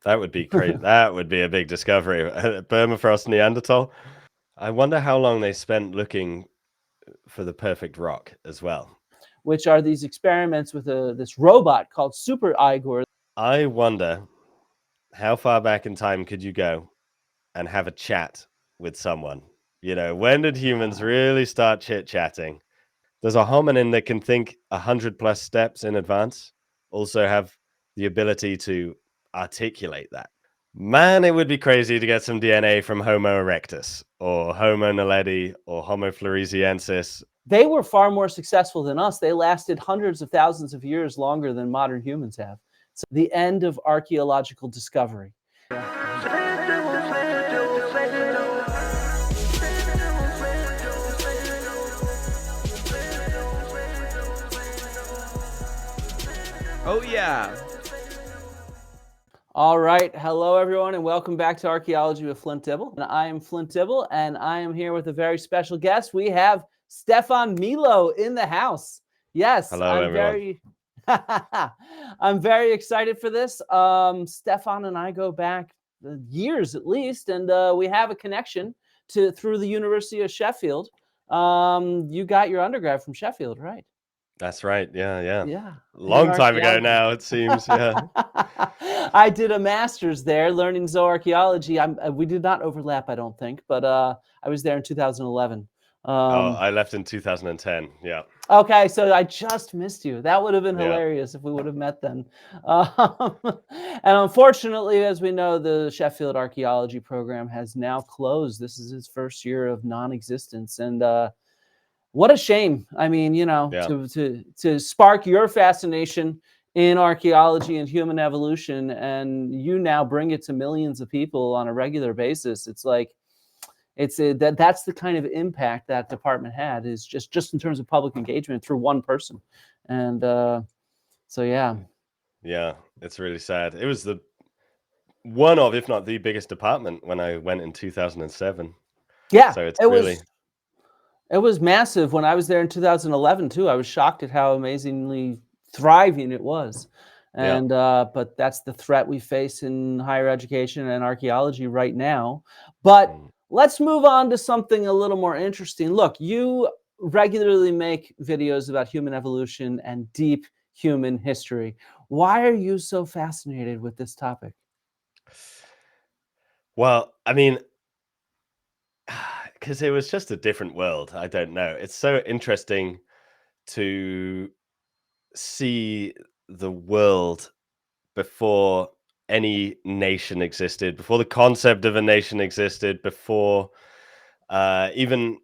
That would be crazy. That would be a big discovery. Permafrost Neanderthal. I wonder how long they spent looking for the perfect rock as well. Which are these experiments with this robot called Super Igor. I wonder how far back in time could you go and have a chat with someone? When did humans really start chit-chatting? Does a hominin that can think 100+ steps in advance also have the ability to articulate that? Man, it would be crazy to get some DNA from Homo erectus or Homo naledi or Homo floresiensis. They were far more successful than us. They lasted hundreds of thousands of years longer than modern humans have. So the end of archaeological discovery. Oh, yeah. All right. Hello, everyone, and welcome back to Archaeology with Flint Dibble. And I am Flint Dibble, and I am here with a very special guest. We have Stefan Milo in the house. Yes, Hello, everyone. I'm very excited for this. Stefan and I go back years at least, and we have a connection through the University of Sheffield. You got your undergrad from Sheffield, right? That's right. Yeah. Yeah. Long time ago now, it seems. Yeah. I did a master's there learning zooarchaeology. We did not overlap, I don't think, but I was there in 2011. I left in 2010. Yeah. Okay, so I just missed you. That would have been Yeah. hilarious if we would have met then. And unfortunately, as we know, the Sheffield Archaeology program has now closed. This is its first year of non-existence, and what a shame. I mean, Yeah. to spark your fascination in archaeology and human evolution, and you now bring it to millions of people on a regular basis. It's like that's the kind of impact that department had, is just in terms of public engagement through one person. And so yeah, it's really sad. It was the one of, if not the biggest department when I went in 2007. Yeah, So it's it was massive when I was there in 2011 too. I was shocked at how amazingly thriving it was. And but that's the threat we face in higher education and archaeology right now. But let's move on to something a little more interesting. Look, you regularly make videos about human evolution and deep human history. Why are you so fascinated with this topic? Well, I mean, because it was just a different world. I don't know. It's so interesting to see the world before any nation existed, before the concept of a nation existed, before even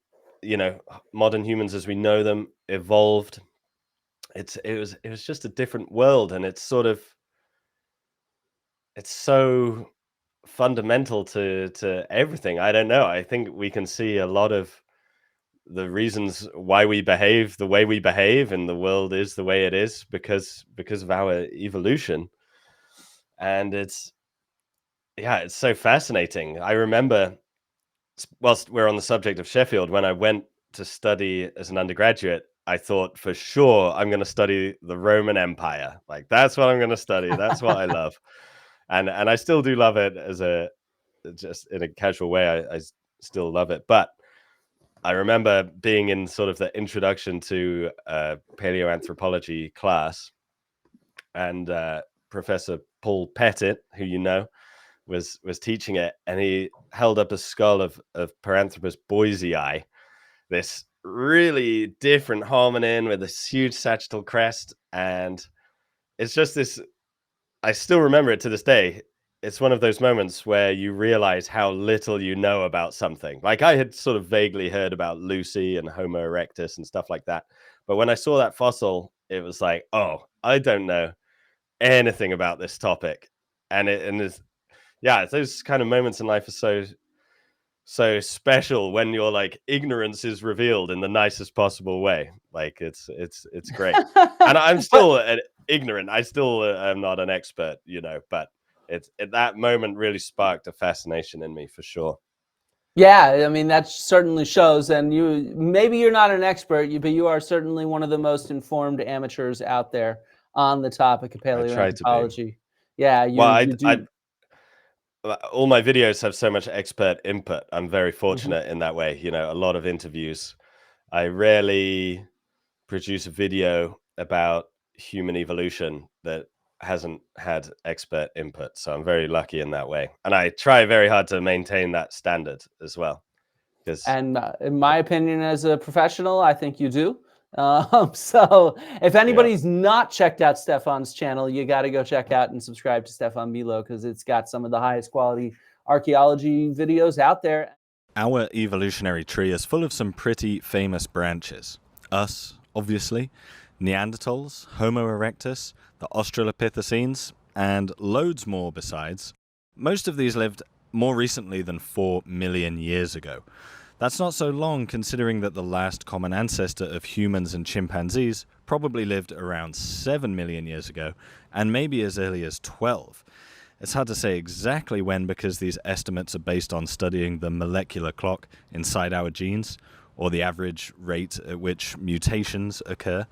modern humans as we know them evolved. It was just a different world, and it's so fundamental to everything. I don't know. I think we can see a lot of the reasons why we behave the way we behave, and the world is the way it is because of our evolution. And it's so fascinating. I remember, whilst we're on the subject of Sheffield, when I went to study as an undergraduate, I thought for sure I'm going to study the Roman Empire. Like, that's what I'm going to study. That's what I love. And I still do love it just in a casual way. I still love it. But I remember being in sort of the introduction to paleoanthropology class, and Professor Paul Pettit, who was teaching it, and he held up a skull of Paranthropus boisei, this really different hominin with this huge sagittal crest. And it's just this, I still remember it to this day. It's one of those moments where you realize how little you know about something. Like, I had sort of vaguely heard about Lucy and Homo erectus and stuff like that, but when I saw that fossil, it was like, oh, I don't know anything about this topic. And it's those kind of moments in life are so special, when your like ignorance is revealed in the nicest possible way. Like, it's great. And I'm still ignorant. I still am not an expert, but that moment really sparked a fascination in me, for sure. Yeah, I mean, that certainly shows. And maybe you're not an expert, but you are certainly one of the most informed amateurs out there on the topic of I try to be. paleoanthropology. Yeah, Well, you do. all my videos have so much expert input. I'm very Mhm. fortunate in that way. You know, a lot of interviews. I rarely produce a video about human evolution that hasn't had expert input. So I'm very lucky in that way. And I try very hard to maintain that standard as well. Because And in my opinion, as a professional, I think you do. So if anybody's not checked out Stefan's channel, you got to go check out and subscribe to Stefan Milo, because it's got some of the highest quality archaeology videos out there. Our evolutionary tree is full of some pretty famous branches. Us, obviously, Neanderthals, Homo erectus, the Australopithecines, and loads more besides. Most of these lived more recently than 4 million years ago. That's not so long, considering that the last common ancestor of humans and chimpanzees probably lived around 7 million years ago, and maybe as early as 12. It's hard to say exactly when, because these estimates are based on studying the molecular clock inside our genes, or the average rate at which mutations occur.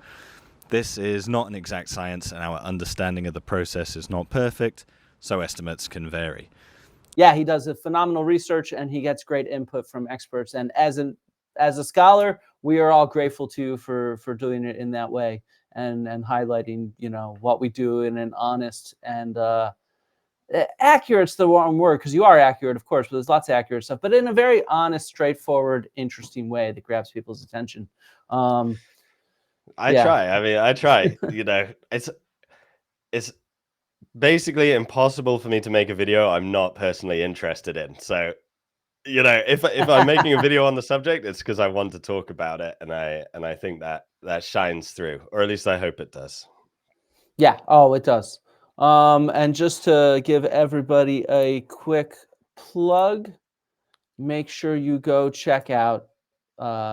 This is not an exact science, and our understanding of the process is not perfect, so estimates can vary. Yeah, he does a phenomenal research, and he gets great input from experts. And as a scholar, we are all grateful to you for doing it in that way, and highlighting, you know, what we do in an honest and accurate's the wrong word, because you are accurate, of course, but there's lots of accurate stuff, but in a very honest, straightforward, interesting way that grabs people's attention. I Yeah. try. I mean, I try. You know, it's basically impossible for me to make a video I'm not personally interested in. So, you know, if I'm making a video on the subject, it's because I want to talk about it, and I think that shines through, or at least I hope it does. Yeah. Oh, it does. And just to give everybody a quick plug, make sure you go check out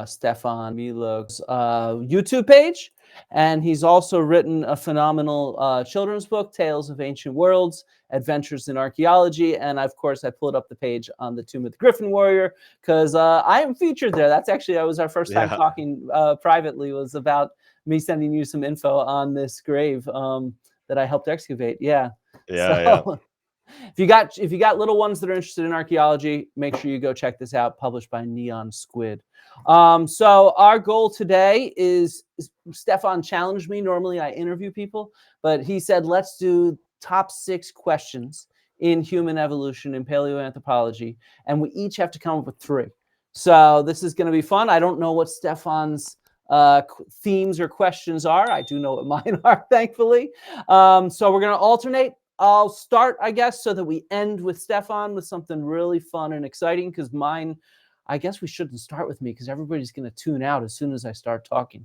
Stefan Milo's YouTube page. And he's also written a phenomenal children's book, Tales of Ancient Worlds, Adventures in Archaeology. And of course, I pulled up the page on the Tomb of the Griffin Warrior, because I am featured there. That's actually, that was our first time talking privately, was about me sending you some info on this grave that I helped excavate. Yeah. So, if you got little ones that are interested in archaeology, make sure you go check this out, published by Neon Squid. So our goal today is Stefan challenged me. Normally I interview people, but he said, let's do top 6 questions in human evolution in paleoanthropology, and we each have to come up with 3. So this is going to be fun. I don't know what Stefan's themes or questions are. I do know what mine are, thankfully. So we're going to alternate. I'll start, I guess, so that we end with Stefan with something really fun and exciting, because mine, I guess we shouldn't start with me, because everybody's going to tune out as soon as I start talking.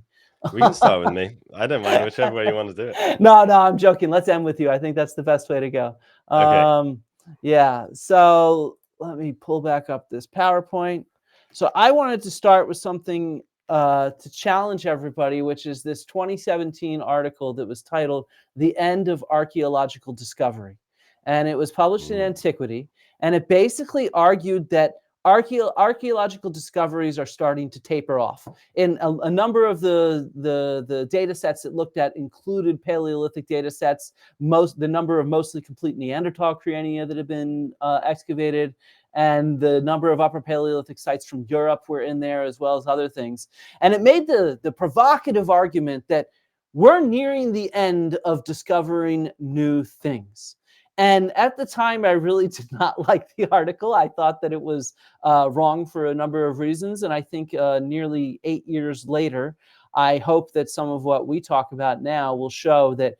We can start with me. I don't mind, whichever way you want to do it. No, I'm joking. Let's end with you. I think that's the best way to go. Okay. Yeah, so let me pull back up this PowerPoint. So I wanted to start with something to challenge everybody, which is this 2017 article that was titled "The End of Archaeological Discovery." And it was published in Antiquity. And it basically argued that archaeological discoveries are starting to taper off. In a number of the data sets that looked at included Paleolithic data sets, the number of mostly complete Neanderthal crania that have been excavated, and the number of Upper Paleolithic sites from Europe were in there, as well as other things. And it made the provocative argument that we're nearing the end of discovering new things. And at the time, I really did not like the article. I thought that it was wrong for a number of reasons. And I think nearly 8 years later, I hope that some of what we talk about now will show that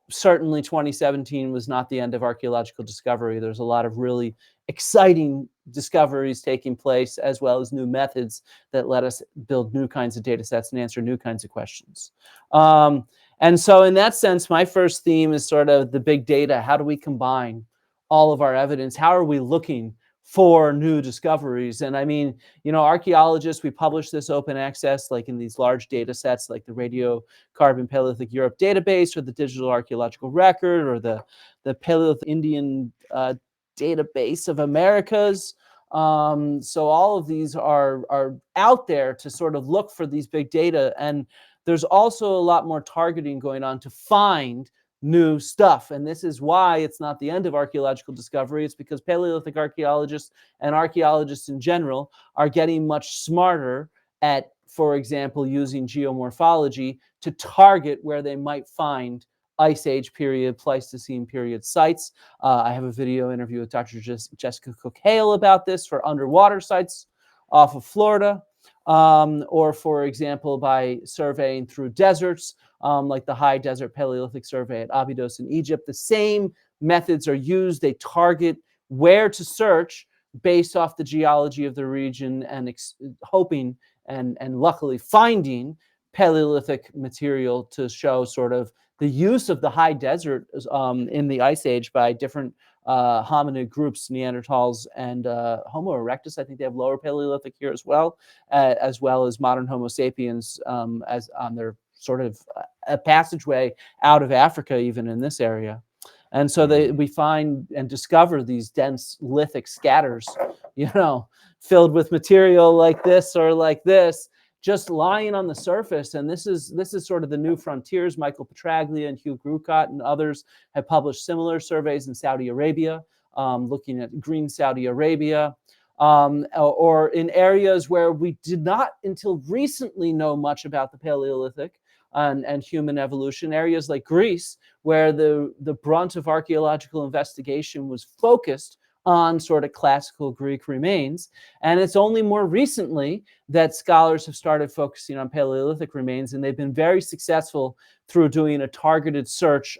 certainly 2017 was not the end of archaeological discovery. There's a lot of really exciting discoveries taking place, as well as new methods that let us build new kinds of data sets and answer new kinds of questions. And so in that sense, my first theme is sort of the big data. How do we combine all of our evidence? How are we looking for new discoveries? And I mean, you know, archaeologists, we publish this open access, like in these large data sets, like the Radiocarbon Paleolithic Europe database, or the Digital Archaeological Record, or the Paleolithic Indian database of Americas. So all of these are out there to sort of look for these big data. And there's also a lot more targeting going on to find new stuff. And this is why it's not the end of archaeological discovery. It's because Paleolithic archaeologists and archaeologists in general are getting much smarter at, for example, using geomorphology to target where they might find Ice Age period, Pleistocene period sites. I have a video interview with Dr. Jessica Cook-Hale about this for underwater sites off of Florida, or for example, by surveying through deserts, like the High Desert Paleolithic Survey at Abydos in Egypt. The same methods are used. They target where to search based off the geology of the region, and hoping and luckily finding Paleolithic material to show sort of the use of the high desert in the Ice Age by different hominid groups, Neanderthals and Homo erectus. I think they have lower Paleolithic here as well as modern Homo sapiens, as on their sort of a passageway out of Africa, even in this area. And so we find and discover these dense lithic scatters, filled with material like this or like this, just lying on the surface. And this is sort of the new frontiers. Michael Petraglia and Hugh Grucott and others have published similar surveys in Saudi Arabia, looking at green Saudi Arabia, or in areas where we did not until recently know much about the Paleolithic and human evolution, areas like Greece, where the brunt of archaeological investigation was focused on sort of classical Greek remains. And it's only more recently that scholars have started focusing on Paleolithic remains, and they've been very successful through doing a targeted search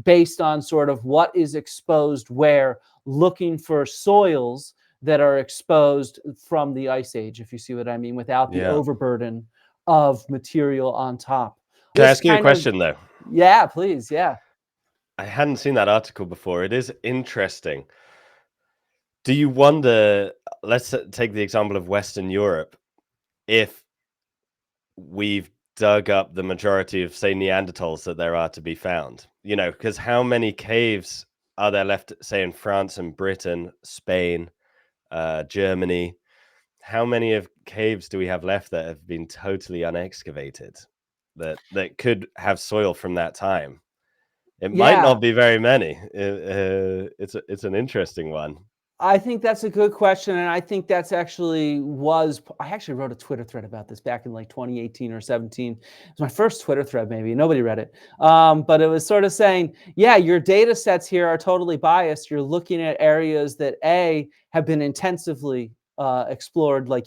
based on sort of what is exposed where, looking for soils that are exposed from the Ice Age, if you see what I mean, without the overburden of material on top. Can I ask you a question, though? Yeah, please. Yeah. I hadn't seen that article before. It is interesting. Do you wonder, let's take the example of Western Europe, if we've dug up the majority of, say, Neanderthals that there are to be found? Because how many caves are there left, say, in France and Britain, Spain, Germany? How many of caves do we have left that have been totally unexcavated, that could have soil from that time? It might not be very many. It's an interesting one. I think that's a good question, and I think that's I actually wrote a Twitter thread about this back in like 2018 or 17. It was my first Twitter thread, maybe. Nobody read it. But it was sort of saying, yeah, your data sets here are totally biased. You're looking at areas that have been intensively explored. Like,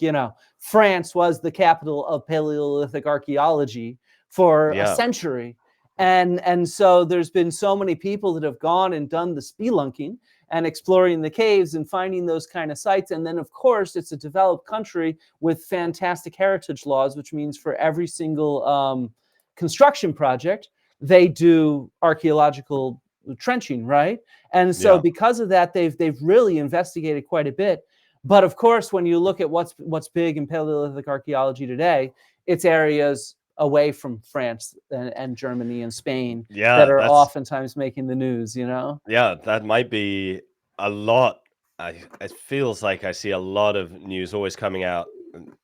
France was the capital of Paleolithic archaeology for a century. And so there's been so many people that have gone and done the spelunking and exploring the caves and finding those kind of sites. And then, of course, it's a developed country with fantastic heritage laws, which means for every single construction project, they do archaeological trenching, right? And so because of that, they've really investigated quite a bit. But of course, when you look at what's big in Paleolithic archaeology today, it's areas away from France and Germany and Spain that are oftentimes making the news, Yeah, that might be a lot. It feels like I see a lot of news always coming out,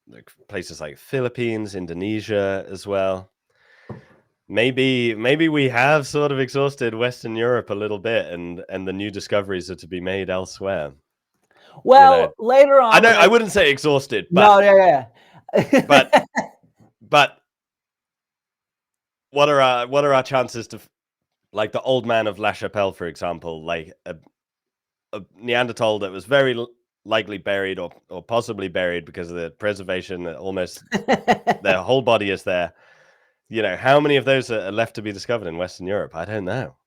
like places like Philippines, Indonesia as well. Maybe we have sort of exhausted Western Europe a little bit, and the new discoveries are to be made elsewhere. Well, later on, I wouldn't say exhausted, but but what are our chances to, like the old man of La Chapelle, for example, like a Neanderthal that was very likely buried or possibly buried because of the preservation, almost their whole body is there. How many of those are left to be discovered in Western Europe? I don't know.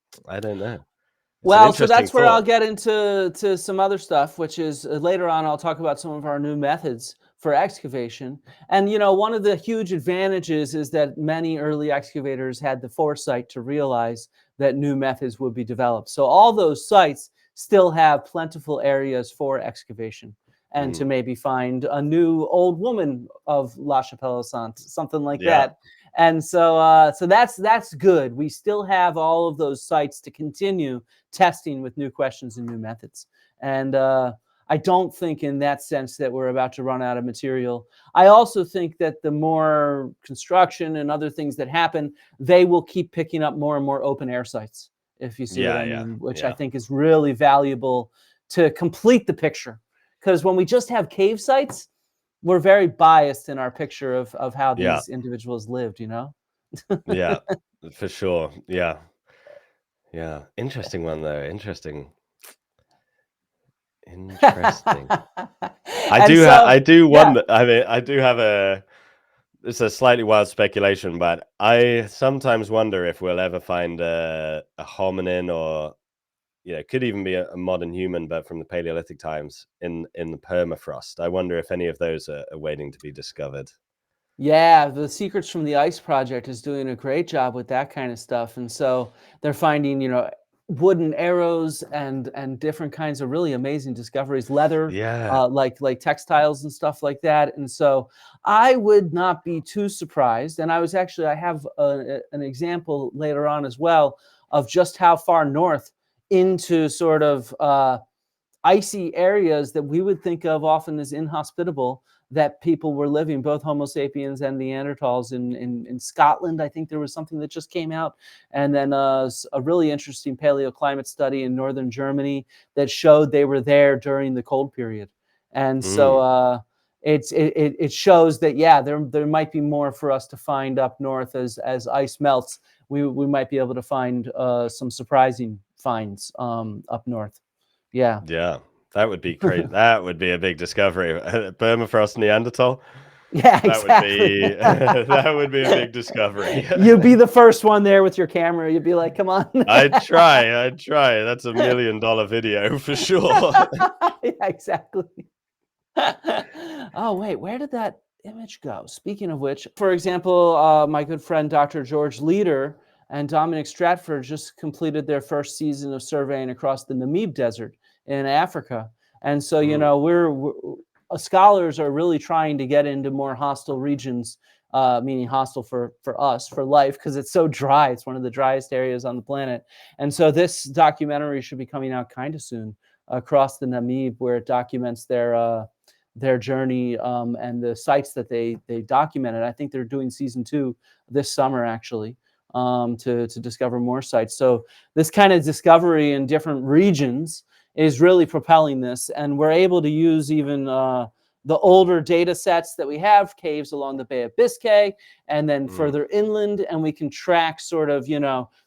Well, so that's where I'll get into some other stuff, which is later on I'll talk about some of our new methods for excavation. And, one of the huge advantages is that many early excavators had the foresight to realize that new methods would be developed. So all those sites still have plentiful areas for excavation and to maybe find a new old woman of La Chapelle, something like that. And so that's good. We still have all of those sites to continue testing with new questions and new methods. And I don't think in that sense that we're about to run out of material. I also think that the more construction and other things that happen, they will keep picking up more and more open air sites, if you see what I mean, which I think is really valuable to complete the picture. Because when we just have cave sites, we're very biased in our picture of how these individuals lived, Yeah, for sure. Yeah. Yeah. Interesting one though. Interesting. And so, I do yeah, wonder, I mean, I do have it's a slightly wild speculation, but I sometimes wonder if we'll ever find a hominin, or it could even be a modern human, but from the Paleolithic times in the permafrost. I wonder if any of those are waiting to be discovered. yeah, the Secrets from the Ice Project is doing a great job with that kind of stuff. And so they're finding, wooden arrows and different kinds of really amazing discoveries, leather, Yeah. like textiles and stuff like that. And so I would not be too surprised. And I have an example later on as well of just how far north into sort of icy areas that we would think of often as inhospitable, that people were living, both Homo sapiens and Neanderthals in Scotland. I think there was something that just came out, and then a really interesting paleoclimate study in northern Germany that showed they were there during the cold period. And so it shows that there might be more for us to find up north as ice melts. We might be able to find some surprising finds up north. Yeah. Yeah. That would be crazy. That would be a big discovery. Permafrost Neanderthal. Yeah, That would be exactly. that would be a big discovery. You'd be the first one there with your camera. You'd be like, come on. I'd try. That's $1 million video for sure. Yeah, exactly. Oh, wait, where did that image go? Speaking of which, for example, my good friend, Dr. George Leader and Dominic Stratford just completed their first season of surveying across the Namib Desert in Africa. And so, we're scholars are really trying to get into more hostile regions, meaning hostile for us, for life, because it's so dry. It's one of the driest areas on the planet. And so this documentary should be coming out kind of soon across the Namib, where it documents their journey and the sites that they documented. I think they're doing season 2 this summer, actually, to discover more sites. So this kind of discovery in different regions is really propelling this, and we're able to use even the older data sets that we have, caves along the Bay of Biscay, and then further inland, and we can track sort of,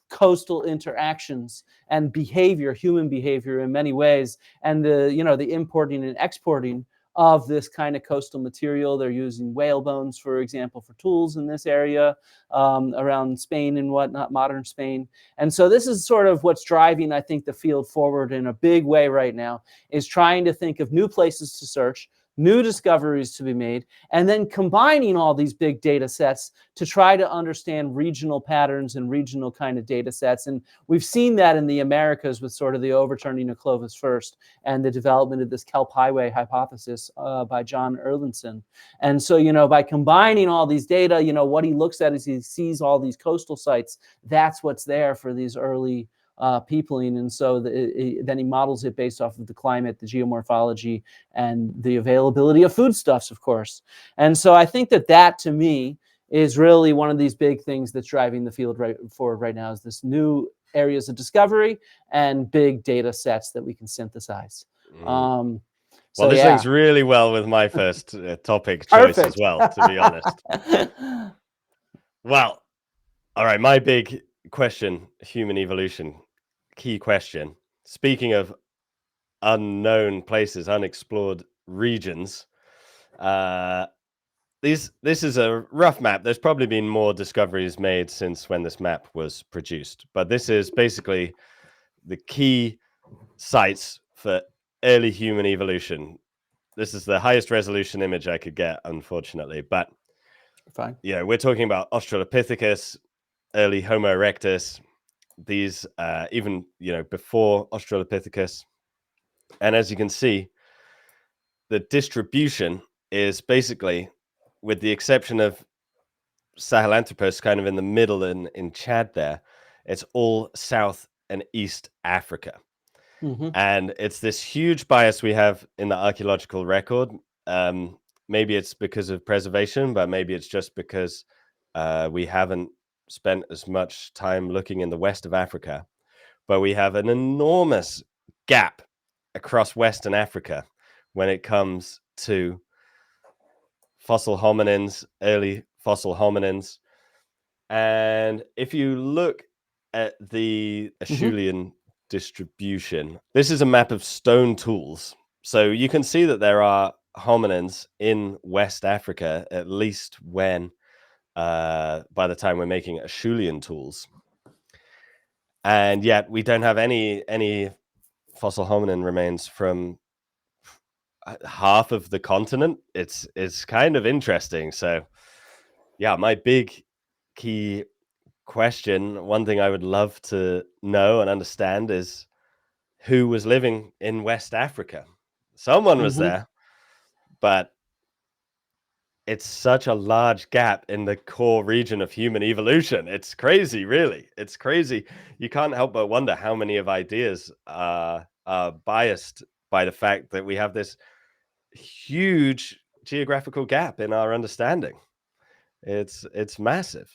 coastal interactions and behavior, human behavior in many ways, and the importing and exporting of this kind of coastal material. They're using whale bones, for example, for tools in this area around Spain and whatnot, modern Spain. And so this is sort of what's driving, I think, the field forward in a big way right now, is trying to think of new places to search, new discoveries to be made, and then combining all these big data sets to try to understand regional patterns and regional kind of data sets. And we've seen that in the Americas with sort of the overturning of Clovis First and the development of this Kelp Highway hypothesis by John Erlandson. And so, by combining all these data, what he looks at is he sees all these coastal sites. That's what's there for these early peopling, and so then he models it based off of the climate, the geomorphology, and the availability of foodstuffs, of course. And so I think that to me is really one of these big things that's driving the field forward right now, is this new areas of discovery and big data sets that we can synthesize. Well, this links really well with my first topic choice as well, to be honest. Well, all right, my big question, human evolution, key question. Speaking of unknown places, unexplored regions, this is a rough map. There's probably been more discoveries made since when this map was produced, but this is basically the key sites for early human evolution. This is the highest resolution image I could get, unfortunately, but fine. Yeah, we're talking about Australopithecus, early Homo erectus, these even before Australopithecus. And as you can see, the distribution is basically, with the exception of Sahelanthropus kind of in the middle in Chad there, it's all South and East Africa. And it's this huge bias we have in the archaeological record. Maybe it's because of preservation, but maybe it's just because we haven't spent as much time looking in the west of Africa. But we have an enormous gap across Western Africa when it comes to fossil hominins, early fossil hominins. And if you look at the Acheulean distribution, this is a map of stone tools. So you can see that there are hominins in West Africa, at least when by the time we're making Acheulean tools. And yet we don't have any fossil hominin remains from half of the continent. It's kind of interesting. So yeah, my big key question, one thing I would love to know and understand is who was living in West Africa. Someone was there, but it's such a large gap in the core region of human evolution. It's crazy, really. It's crazy. You can't help but wonder how many of ideas are biased by the fact that we have this huge geographical gap in our understanding. It's massive.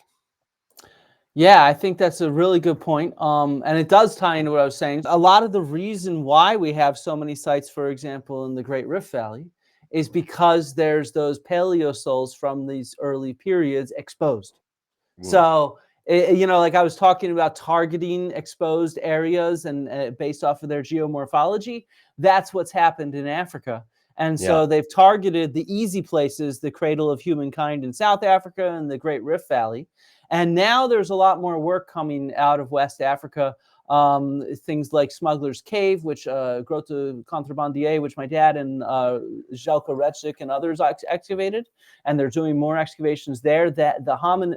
Yeah, I think that's a really good point. And it does tie into what I was saying. A lot of the reason why we have so many sites, for example, in the Great Rift Valley, is because there's those paleosols from these early periods exposed. So, like I was talking about targeting exposed areas and based off of their geomorphology, that's what's happened in Africa. And so they've targeted the easy places, the cradle of humankind in South Africa and the Great Rift Valley. And now there's a lot more work coming out of West Africa. Things like Smuggler's Cave, which Grote Contrebandier, which my dad and Željko Rečnik and others excavated. And they're doing more excavations there. That the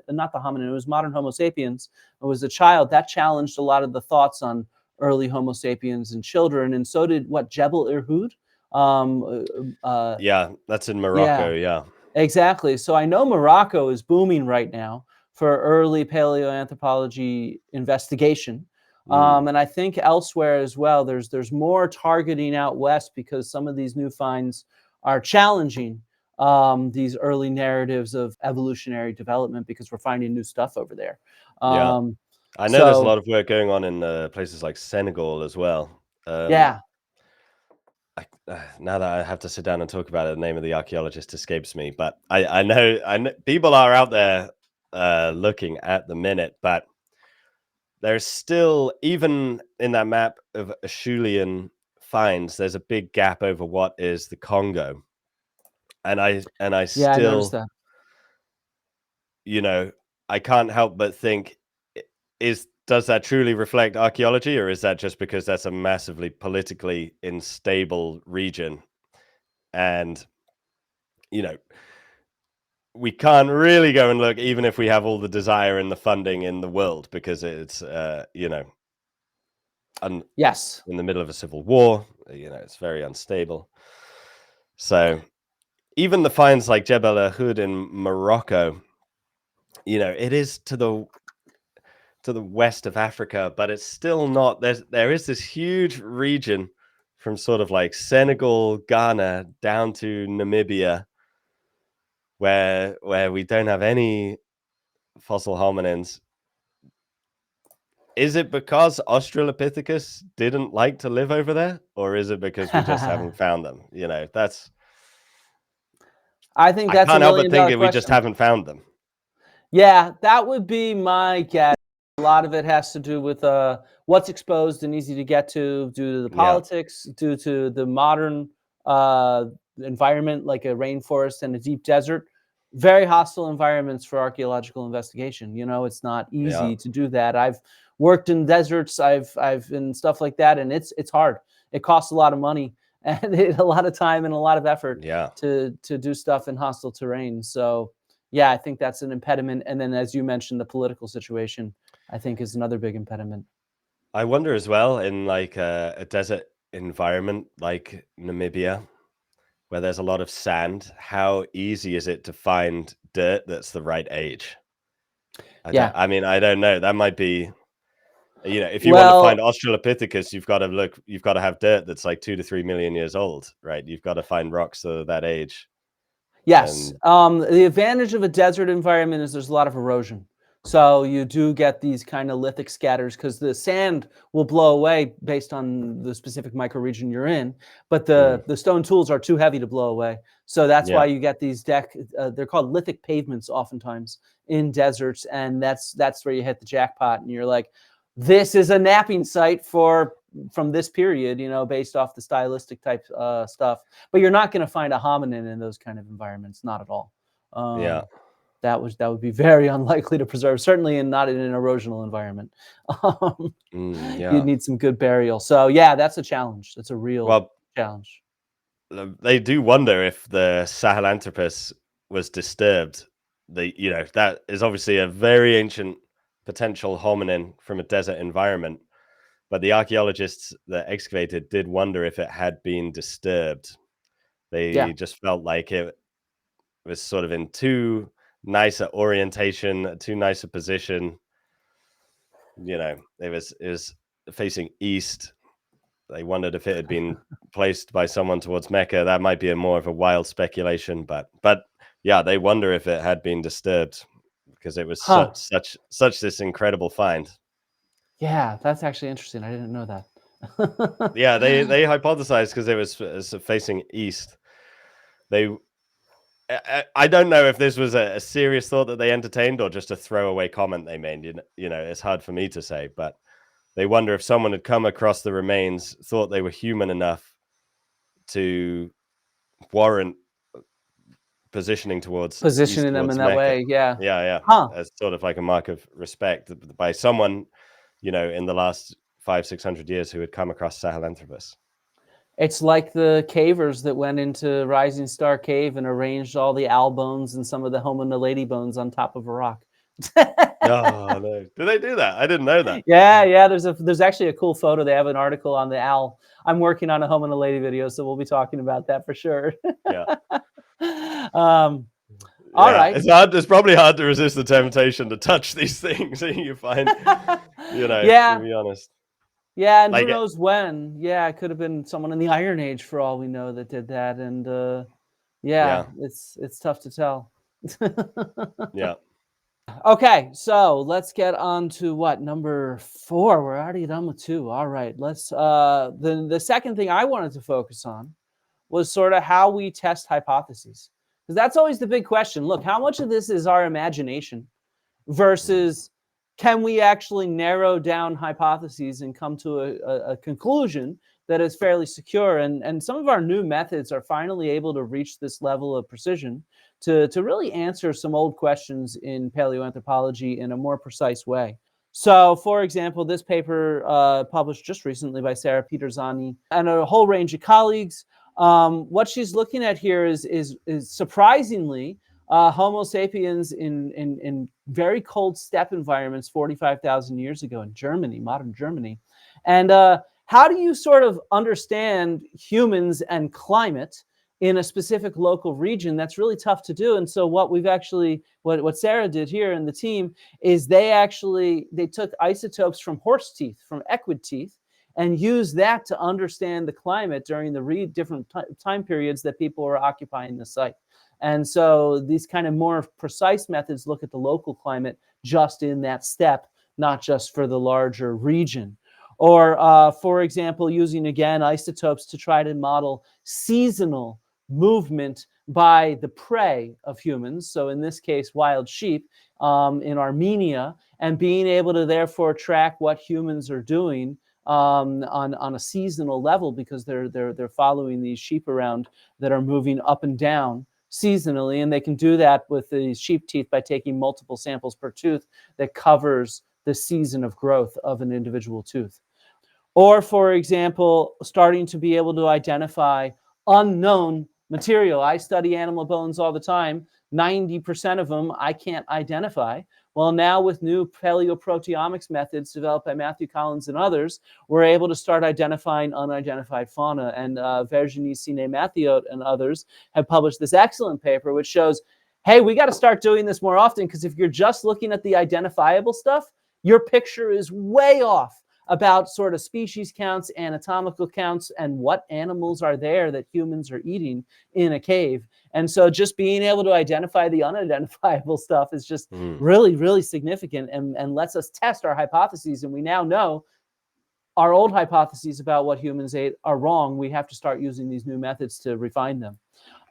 not the hominin, it was modern Homo sapiens. It was a child that challenged a lot of the thoughts on early Homo sapiens and children. And so did Jebel Irhoud. Yeah, that's in Morocco. Yeah, exactly. So I know Morocco is booming right now for early paleoanthropology investigation. And I think elsewhere as well, there's more targeting out west because some of these new finds are challenging these early narratives of evolutionary development because we're finding new stuff over there. I know there's a lot of work going on in places like Senegal as well. Now that I have to sit down and talk about it, the name of the archaeologist escapes me, but I know people are out there looking at the minute, but there's still, even in that map of Acheulean finds, there's a big gap over what is the Congo. And I still, I noticed that. I can't help but think, does that truly reflect archaeology, or is that just because that's a massively politically unstable region? And, we can't really go and look, even if we have all the desire and the funding in the world, because it's, yes, in the middle of a civil war, it's very unstable. So even the finds like Jebel Irhoud in Morocco, it is to the west of Africa, but it's still not. There is this huge region from sort of like Senegal, Ghana down to Namibia, where we don't have any fossil hominins. Is it because Australopithecus didn't like to live over there, or is it because we just haven't found them? I think that's can't a help but think question. we just haven't found them. Yeah, that would be my guess. A lot of it has to do with what's exposed and easy to get to due to the politics, due to the modern environment, like a rainforest and a deep desert. Very hostile environments for archaeological investigation. It's not easy to do that. I've worked in deserts, I've in stuff like that, and it's hard. It costs a lot of money and a lot of time and a lot of effort to do stuff in hostile terrain. So yeah, I think that's an impediment. And then, as you mentioned, the political situation, I think, is another big impediment. I wonder as well, in like a desert environment like Namibia, where there's a lot of sand, how easy is it to find dirt that's the right age? I don't know. That might be If you want to find Well, Australopithecus, you've got to have dirt that's like 2 to 3 million years old, right? You've got to find rocks of that age. yes. And The advantage of a desert environment is there's a lot of erosion. So you do get these kind of lithic scatters because the sand will blow away based on the specific microregion you're in, but the stone tools are too heavy to blow away. So that's why yeah, you get these they're called lithic pavements oftentimes in deserts, and that's where you hit the jackpot, and you're like, this is a napping site from this period, based off the stylistic type stuff. But you're not going to find a hominin in those kind of environments, not at all. yeah, That would be very unlikely to preserve, certainly not in an erosional environment. yeah. You'd need some good burial. So yeah, that's a challenge. That's a real Well, challenge. they do wonder if the Sahelanthropus was disturbed. That is obviously a very ancient potential hominin from a desert environment. But the archaeologists that excavated did wonder if it had been disturbed. Yeah. They just felt like it was sort of in too nice a orientation, too nice a position. It was facing east. They wondered if it had been placed by someone towards Mecca. That might be more of a wild speculation, but yeah, they wonder if it had been disturbed because it was Huh. such this incredible find. Yeah, that's actually interesting. I didn't know that. Yeah, they hypothesized because it was facing east. I don't know if this was a serious thought that they entertained or just a throwaway comment they made. It's hard for me to say, but they wonder if someone had come across the remains, thought they were human enough to warrant positioning towards east Positioning them in towards that Mecca. way, yeah. Yeah, Huh. as sort of like a mark of respect by someone, in the last 500-600 years who had come across Sahelanthropus. It's like the cavers that went into Rising Star Cave and arranged all the owl bones and some of the hominid bones on top of a rock. Oh no! Did they do that? I didn't know that. Yeah. There's actually a cool photo. They have an article on the owl. I'm working on a hominid video, so we'll be talking about that for sure. Yeah. All right. It's probably hard to resist the temptation to touch these things. You find, Yeah. to be honest. Yeah, and Like who knows when? Yeah, it could have been someone in the Iron Age for all we know that did that. And Yeah. it's tough to tell. Yeah. Okay, so let's get on to number 4. We're already done with 2. All right, let's the second thing I wanted to focus on was sort of how we test hypotheses. Because that's always the big question. Look, how much of this is our imagination versus can we actually narrow down hypotheses and come to a conclusion that is fairly secure? And some of our new methods are finally able to reach this level of precision to really answer some old questions in paleoanthropology in a more precise way. So, for example, this paper published just recently by Sarah Peterzani and a whole range of colleagues. What she's looking at here is surprisingly Homo sapiens in very cold steppe environments 45,000 years ago in Germany, modern Germany. And how do you sort of understand humans and climate in a specific local region? That's really tough to do. And so what Sarah did here and the team is they took isotopes from horse teeth, from equid teeth, and used that to understand the climate during the different time periods that people were occupying the site. And so these kind of more precise methods look at the local climate just in that steppe, not just for the larger region. Or, for example, using, again, isotopes to try to model seasonal movement by the prey of humans. So in this case, wild sheep in Armenia, and being able to therefore track what humans are doing on a seasonal level, because they're following these sheep around that are moving up and down seasonally, and they can do that with the sheep teeth by taking multiple samples per tooth that covers the season of growth of an individual tooth. Or, for example, starting to be able to identify unknown material. I study animal bones all the time. 90% of them I can't identify. Well, now with new paleoproteomics methods developed by Matthew Collins and others, we're able to start identifying unidentified fauna. And Virginie Sine-Mathiot and others have published this excellent paper which shows, hey, we got to start doing this more often, because if you're just looking at the identifiable stuff, Your picture is way off about sort of species counts, anatomical counts, and what animals are there that humans are eating in a cave. And so just being able to identify the unidentifiable stuff is just really, really significant, and lets us test our hypotheses. And we now know our old hypotheses about what humans ate are wrong. We have to start using these new methods to refine them.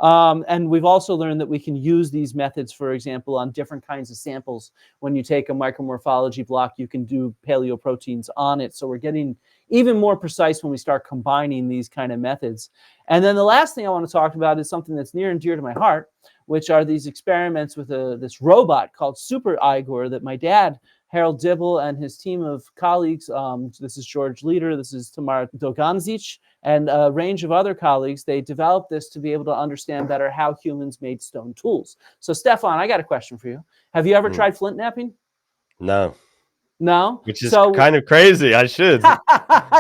And we've also learned that we can use these methods, for example, on different kinds of samples. When you take a micromorphology block, you can do paleoproteins on it. So we're getting even more precise when we start combining these kind of methods. And then the last thing I want to talk about is something that's near and dear to my heart, which are these experiments with this robot called Super Igor that my dad, Harold Dibble, and his team of colleagues, this is George Leader, this is Tamar Doganzic, and a range of other colleagues, they developed this to be able to understand better how humans made stone tools. So Stefan, I got a question for you. Have you ever tried flint knapping? No. No? Which is kind of crazy. I should.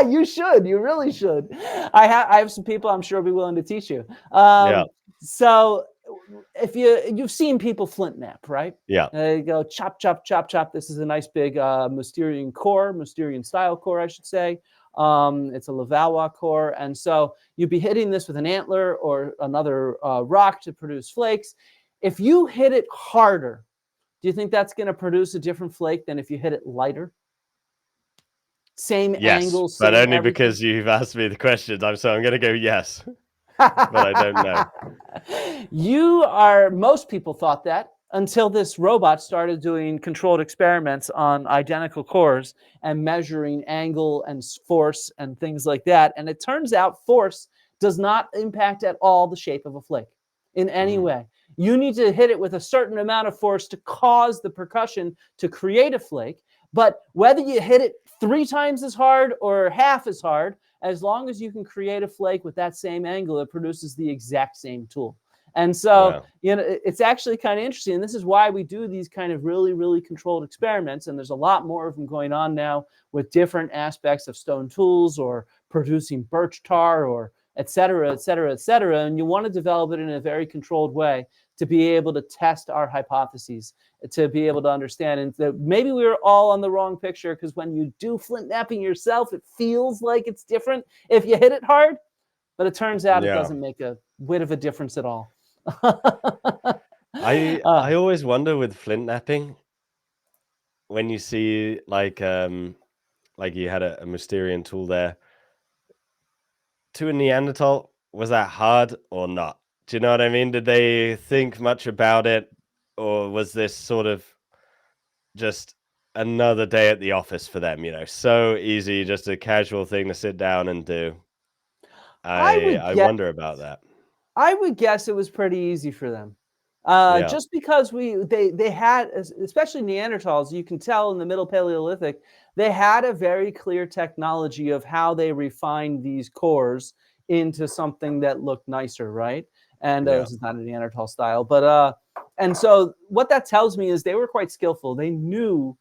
You should. You really should. I have some people I'm sure will be willing to teach you. Yeah. So if you've seen people flint knap, right? Yeah. They go chop, chop, chop, chop. This is a nice big Mousterian core, Mousterian style core, I should say. It's a Levallois core. And so you'd be hitting this with an antler or another rock to produce flakes. If you hit it harder, do you think that's going to produce a different flake than if you hit it lighter? Same angle, same but only everything? because you've asked me the questions. So I'm going to go yes, but I don't know. Most people thought that until this robot started doing controlled experiments on identical cores and measuring angle and force and things like that. And it turns out force does not impact at all the shape of a flake in any way. You need to hit it with a certain amount of force to cause the percussion to create a flake. But whether you hit it 3 times as hard or half as hard, as long as you can create a flake with that same angle, it produces the exact same tool. And so, it's actually kind of interesting. And this is why we do these kind of really, really controlled experiments. And there's a lot more of them going on now with different aspects of stone tools or producing birch tar or et cetera, et cetera, et cetera. And you want to develop it in a very controlled way to be able to test our hypotheses, to be able to understand. And that maybe we were all on the wrong picture, because when you do flint knapping yourself, it feels like it's different if you hit it hard. But it turns out it doesn't make a whit of a difference at all. I always wonder with flint knapping, when you see like you had a Mousterian tool there, to a Neanderthal, was that hard or not? Do you know what I mean? Did they think much about it, or was this sort of just another day at the office for them? So easy, just a casual thing to sit down and do. I wonder about that. I would guess it was pretty easy for them. Just because they had, especially Neanderthals, you can tell in the Middle Paleolithic, they had a very clear technology of how they refined these cores into something that looked nicer, right? And this is not a Neanderthal style, but and so what that tells me is they were quite skillful. They knew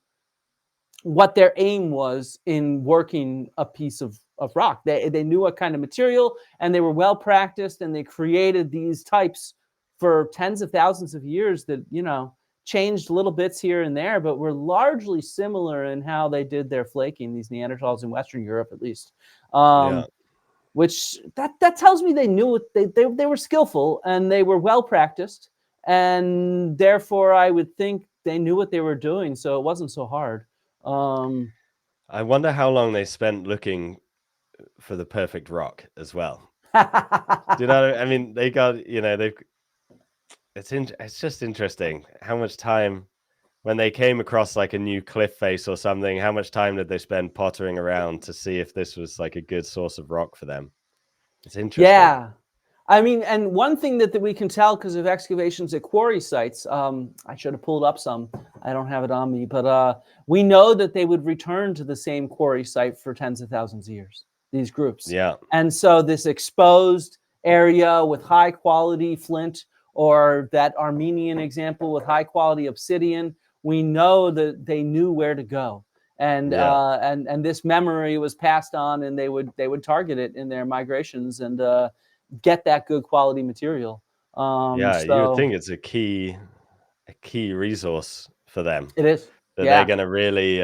what their aim was in working a piece of rock. They knew what kind of material, and they were well practiced, and they created these types for tens of thousands of years that, changed little bits here and there, but were largely similar in how they did their flaking, these Neanderthals in Western Europe, at least. Which that tells me they knew what they were skillful, and they were well practiced, and therefore I would think they knew what they were doing, so it wasn't so hard. I wonder how long they spent looking for the perfect rock as well. Do you know what I mean? They got, it's just interesting how much time, when they came across like a new cliff face or something, how much time did they spend pottering around to see if this was like a good source of rock for them? It's interesting. Yeah. I mean, and one thing that we can tell because of excavations at quarry sites, I should have pulled up some. I don't have it on me, but we know that they would return to the same quarry site for tens of thousands of years, these groups. Yeah. And so this exposed area with high quality flint, or that Armenian example with high quality obsidian, we know that they knew where to go. And and this memory was passed on, and they would target it in their migrations and get that good quality material. You would think it's a key resource for them. It is. that Yeah. they're going to really,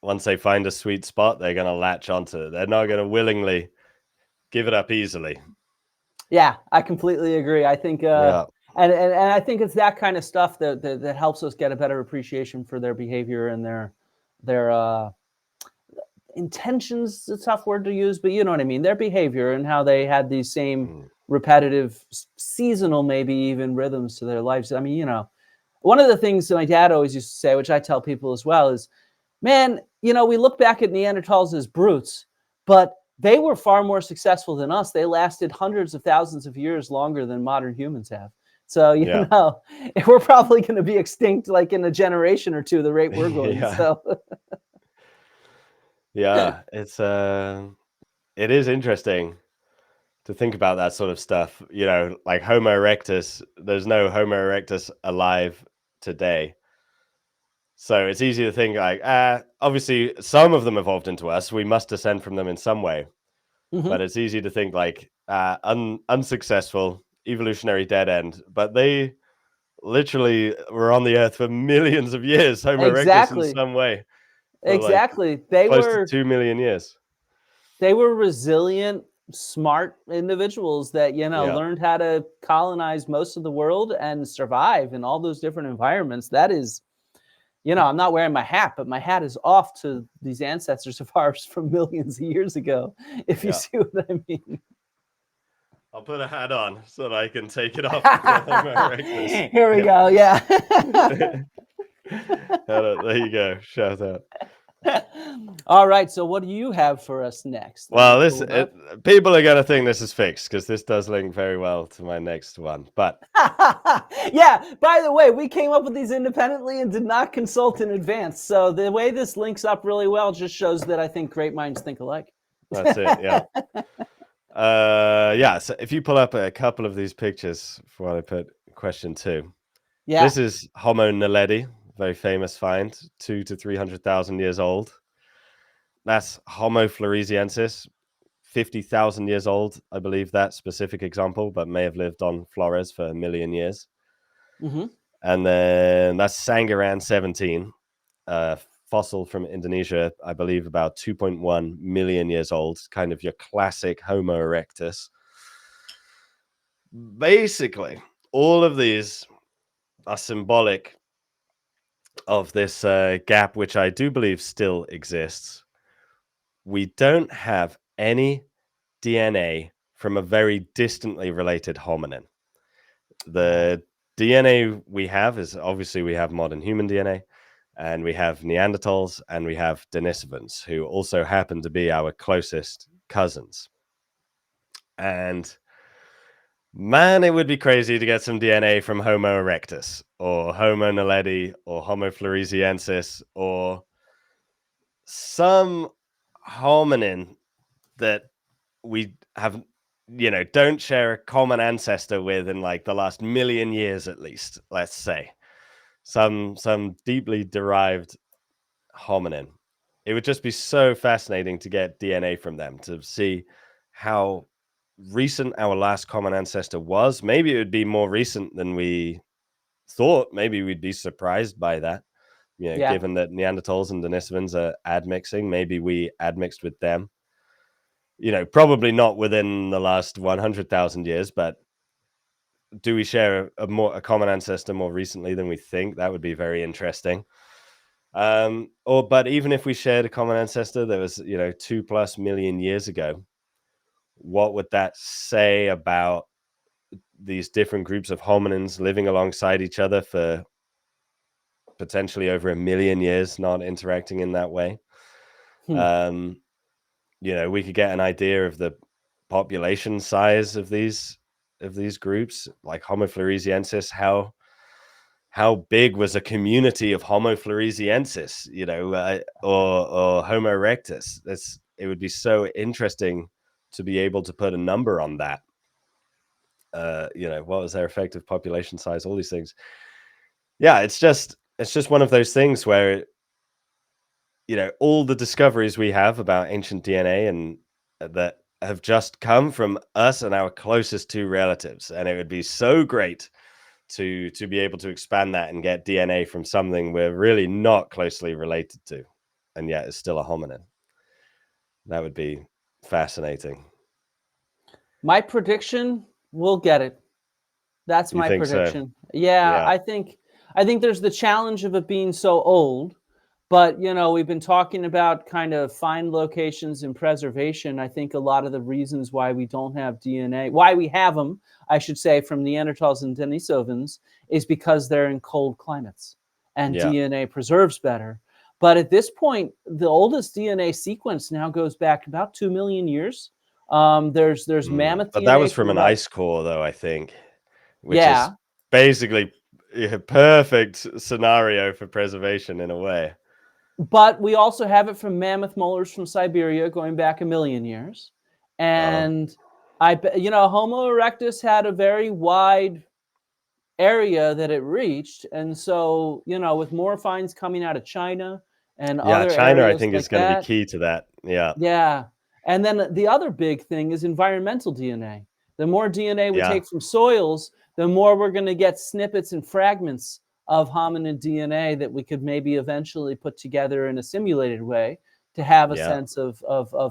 once they find a sweet spot, they're going to latch onto it. They're not going to willingly give it up easily. Yeah, I completely agree. I think, Yeah. and I think it's that kind of stuff that helps us get a better appreciation for their behavior and their intentions. It's a tough word to use, but you know what I mean. Their behavior and how they had these same repetitive, seasonal, maybe even rhythms to their lives. I mean, you know, one of the things that my dad always used to say, which I tell people as well, is, man, you know, we look back at Neanderthals as brutes, but they were far more successful than us. They lasted hundreds of thousands of years longer than modern humans have. So, you Yeah. know, we're probably going to be extinct like in a generation or two, the rate we're going. Yeah. So, Yeah, it is interesting to think about that sort of stuff. You know, like Homo erectus, there's no Homo erectus alive today. So it's easy to think like, obviously some of them evolved into us. We must descend from them in some way. But it's easy to think like unsuccessful, evolutionary dead end. But they literally were on the earth for millions of years, Homo erectus in some way. For like exactly. They close to were 2 million years. resilient, smart individuals that, you know, Yeah. learned how to colonize most of the world and survive in all those different environments. That is, you know, I'm not wearing my hat, but my hat is off to these ancestors of ours from millions of years ago, if you Yeah. see what I mean. I'll put a hat on so that I can take it off. Homo erectus. Here we go. Yeah. There you go. Shout out. All right. So what do you have for us next? Well, people are going to think this is fixed because this does link very well to my next one. But yeah, by the way, we came up with these independently and did not consult in advance. So the way this links up really well just shows that I think great minds think alike. that's it. Yeah. Yeah. So if you pull up a couple of these pictures for what I put question 2. Yeah. This is Homo naledi, very famous find, 200 to 300,000 years old. That's Homo floresiensis, 50,000 years old, I believe, that specific example, but may have lived on Flores for 1 million years. And then that's Sangaran 17, fossil from Indonesia, I believe about 2.1 million years old, kind of your classic Homo erectus. Basically, all of these are symbolic of this gap, which I do believe still exists. We don't have any DNA from a very distantly related hominin. The DNA we have is obviously we have modern human DNA, and we have Neanderthals, and we have Denisovans, who also happen to be our closest cousins. And man, it would be crazy to get some DNA from Homo erectus, or Homo naledi, or Homo floresiensis, or some hominin that we have, you know, don't share a common ancestor with in like the last 1 million years at least, let's say. Some deeply derived hominin. It would just be so fascinating to get DNA from them, to see how recent our last common ancestor was. Maybe it would be more recent than we thought. Maybe we'd be surprised by that. You know, given that Neanderthals and Denisovans are admixing, maybe we admixed with them. You know, probably not within the last 100,000 years, but do we share a common ancestor more recently than we think? That would be very interesting. But even if we shared a common ancestor that was, you know, 2+ million years ago, what would that say about these different groups of hominins living alongside each other for potentially over 1 million years, not interacting in that way? You know, we could get an idea of the population size of these groups, like Homo floresiensis. How big was a community of Homo floresiensis, you know, or Homo erectus? It would be so interesting to be able to put a number on that. You know, what was their effective population size? All these things. Yeah, it's just one of those things where, you know, all the discoveries we have about ancient DNA and that have just come from us and our closest 2 relatives, and it would be so great to be able to expand that and get DNA from something we're really not closely related to, and yet it's still a hominid. That would be fascinating. My prediction, we'll get it. That's You my think so? prediction. Yeah, Yeah. I think there's the challenge of it being so old, but we've been talking about kind of find locations and preservation. I think a lot of the reasons why we don't have DNA, why we have them, I should say, from Neanderthals and Denisovans, is because they're in cold climates and Yeah. DNA preserves better. But at this point, the oldest DNA sequence now goes back about 2 million years. There's mammoth But DNA that was from an about- ice core, though, I think, which is Yeah, basically a perfect scenario for preservation in a way. but we also have it from mammoth molars from Siberia going back 1 million years. And I bet, Homo erectus had a very wide area that it reached. And so, with more finds coming out of China and Yeah, other China, I areas think, like is going to be that. key to that. Yeah. Yeah. And then the other big thing is environmental DNA. The more DNA we Yeah. take from soils, the more we're going to get snippets and fragments of hominid DNA that we could maybe eventually put together in a simulated way to have a Yeah. sense of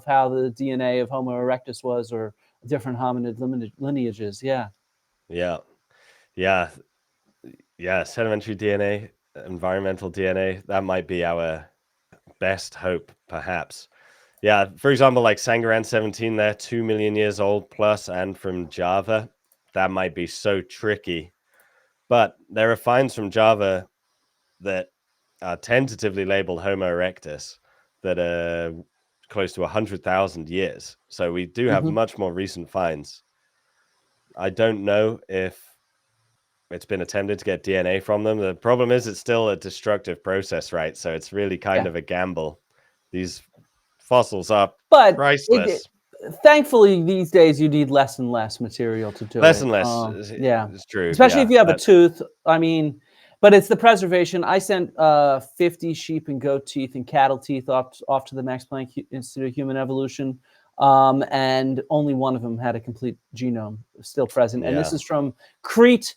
how the DNA of Homo erectus was, or different hominid lineages. Yeah. Yeah. Yeah. Yeah. Sedimentary DNA, environmental DNA, that might be our best hope, perhaps. Yeah. For example, like Sangaran 17, they're 2 million years old plus, and from Java. That might be so tricky. But there are finds from Java that are tentatively labeled Homo erectus that are close to 100,000 years. So we do have much more recent finds. I don't know if it's been attempted to get DNA from them. The problem is it's still a destructive process, right? So it's really kind of a gamble. These fossils are But priceless. thankfully, these days you need less and less material to do Less it. and less. Yeah, It's true. especially Yeah, if you have a tooth. I mean, but it's the preservation. I sent 50 sheep and goat teeth and cattle teeth off to the Max Planck Institute of Human Evolution, and only one of them had a complete genome still present. And this is from Crete,